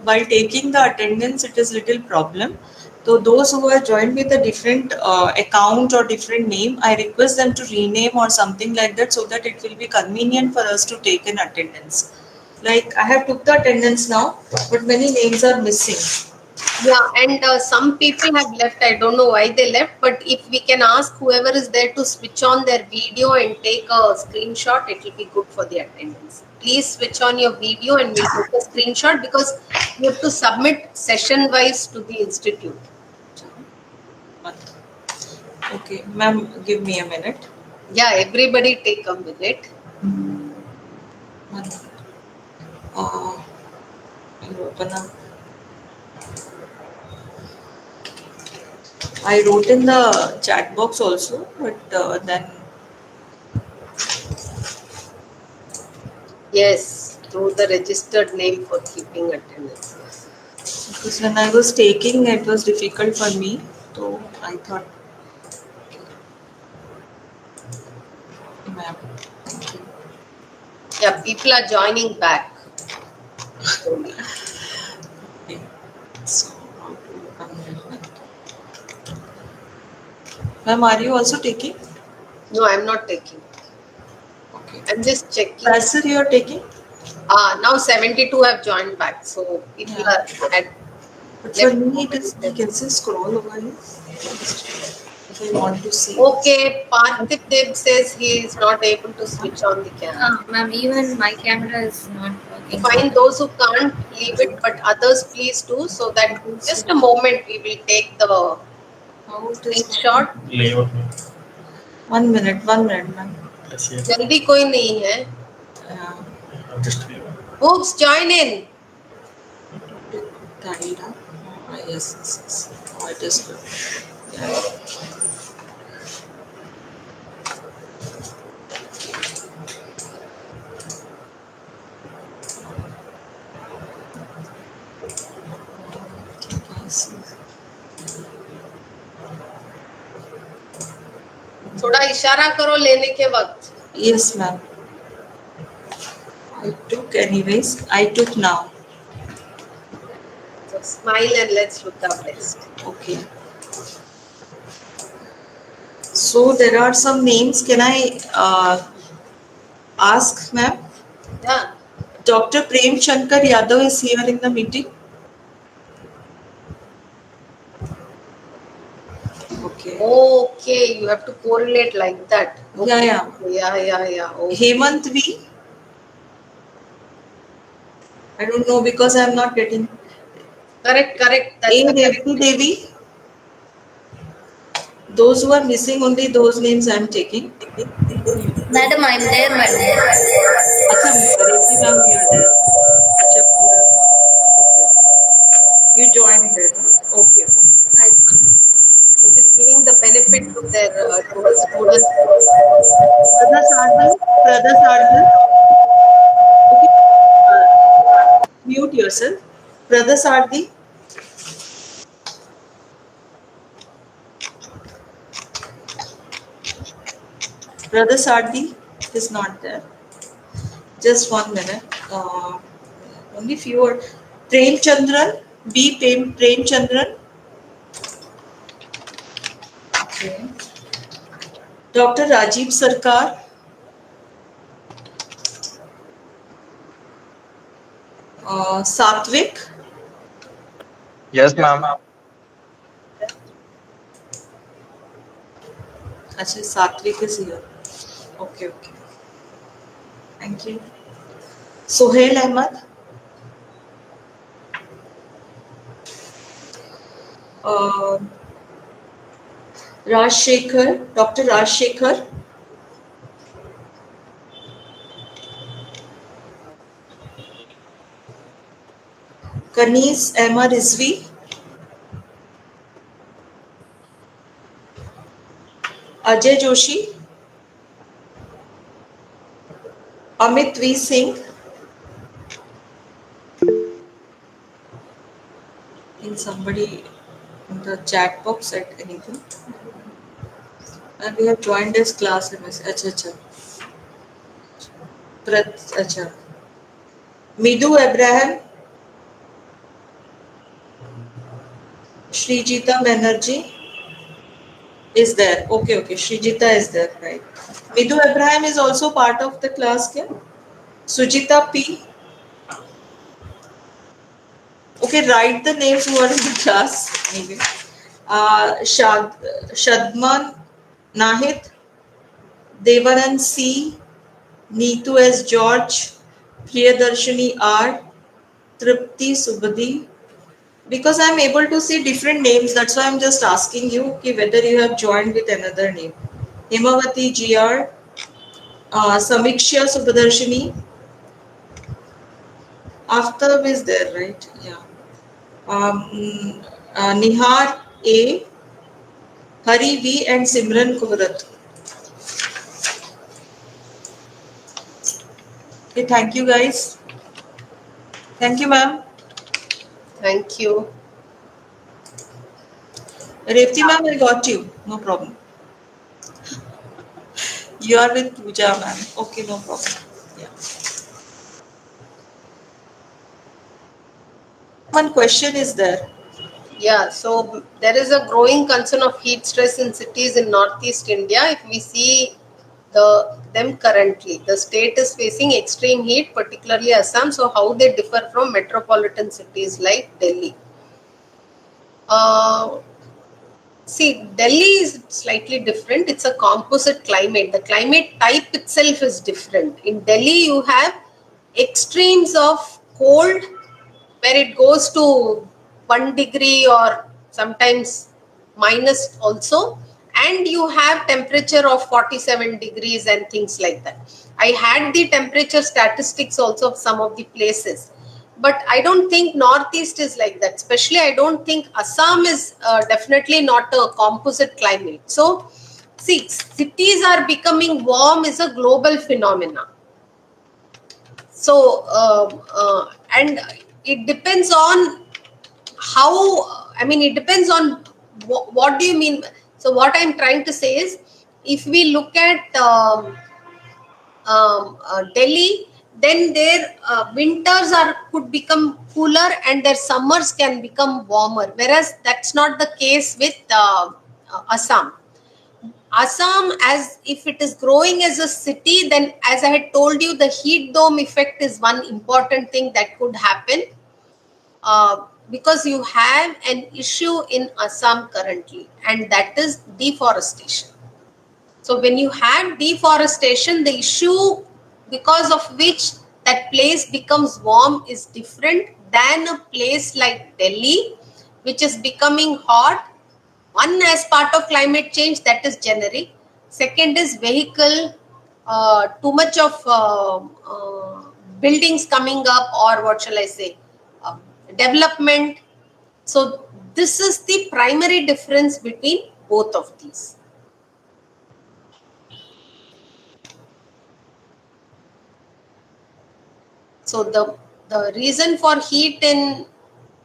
while taking the attendance, it is little problem. So those who are joined with a different account or different name, I request them to rename or something like that so that it will be convenient for us to take an attendance. Like I have took the attendance now, but many names are missing. Yeah, and some people have left. I don't know why they left, but if we can ask whoever is there to switch on their video and take a screenshot, it will be good for the attendance. Please switch on your video and we'll take a screenshot because you have to submit session wise to the institute. Okay, ma'am, give me a minute. Yeah, everybody take a minute. I'll open up. I wrote in the chat box also, but then Yes, through the registered name for keeping attendance. because when I was taking, it was difficult for me. So I thought, ma'am, thank you. Yeah, people are joining back. Okay. So, how to unmute? Ma'am, are you also taking? No, I'm not taking. Okay. I'm just checking. Sir, you are taking? Now 72 have joined back, so people are at. But for me, it is, you can say scroll over here. If I want to see. Okay, Parthiv Dev says he is not able to switch on the camera. Ma'am, even my camera is not working. Fine, those who can't leave it, but others please do, so that just a moment we will take the How it is screenshot. layout 1 minute, ma'am. जल्दी कोई नहीं है. just Folks, join in. Dalida. Yes. Oh, it is good. Yeah. थोड़ा इशारा करो लेने के वक्त. Yes, ma'am. I took anyways. I took now. So smile and let's look our best. Okay. So there are some names. Can I ask, ma'am? Yeah. Dr. Prem Shankar Yadav is here in the meeting. Okay. Okay, you have to correlate like that. Okay. Yeah. Yeah. Okay. Hemant V. I don't know because I'm not getting. Correct. That's A. the correct. Revati Devi. Those who are missing, only those names I'm taking. Madam, I'm there, madam. Acha, Revati ma'am, you're there. Acha, okay. You joined there. Okay. It is giving the benefit to their to the students. Prada Sardi. Okay. Mute yourself. Prada Sardi. Prada Sardi is not there. Just 1 minute. Only few are. Prem Chandran. B. Prem Chandran. Okay. Dr. Rajiv Sarkar. Satvik. Yes, ma'am. Actually, Satvik is here. Okay. Thank you. Sohail Ahmad. Rajshekhar. Dr. Rajshekhar. Kanis Emma Rizvi. Ajay Joshi. Amit V. Singh. In somebody in the chat box said anything. And we have joined this class. Acha. Acha. Midhu Abraham. Srijita Banerjee is there. Okay. Srijita is there, right? Midhu Abraham is also part of the class. Kya? Sujita P. Okay, write the names who are in the class. Anyway. Shadman Nahid. Devanand C. Neetu S. George. Priyadarshini R. Tripti Subhadi. Because I'm able to see different names, that's why I'm just asking you whether you have joined with another name. Himavati GR, Samiksha Subhadarshini, Aftab is there, right? Yeah. Nihar A, Hari V, and Simran Kuvarat. Okay, thank you guys. Thank you, ma'am. Thank you. Revati ma'am, I got you. No problem. You are with Pooja, ma'am. Okay, no problem. Yeah. One question is there. Yeah, so there is a growing concern of heat stress in cities in Northeast India. If we see them currently, the state is facing extreme heat, particularly Assam. So how they differ from metropolitan cities like Delhi? See, Delhi is slightly different. It's a composite climate. The climate type itself is different. In Delhi, you have extremes of cold where it goes to 1 degree or sometimes minus also, and you have temperature of 47 degrees and things like that. I had the temperature statistics also of some of the places, but I don't think Northeast is like that. Especially, I don't think Assam is definitely not a composite climate. So, see, cities are becoming warm is a global phenomenon. So, and it depends on how, I mean, it depends on what do you mean. So, what I'm trying to say is, if we look at Delhi, then their winters could become cooler and their summers can become warmer, whereas that's not the case with Assam. Assam, as if it is growing as a city, then as I had told you, the heat dome effect is one important thing that could happen, because you have an issue in Assam currently, and that is deforestation. So when you have deforestation, the issue because of which that place becomes warm is different than a place like Delhi, which is becoming hot. One, as part of climate change, that is generic. Second is vehicle, too much of buildings coming up, or what shall I say, development. So this is the primary difference between both of these. So the reason for heat in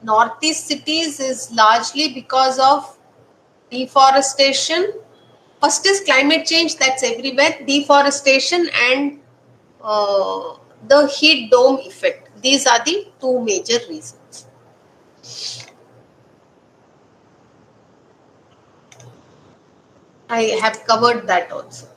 northeast cities is largely because of deforestation. First is climate change, that's everywhere, deforestation, and the heat dome effect. These are the two major reasons. I have covered that also.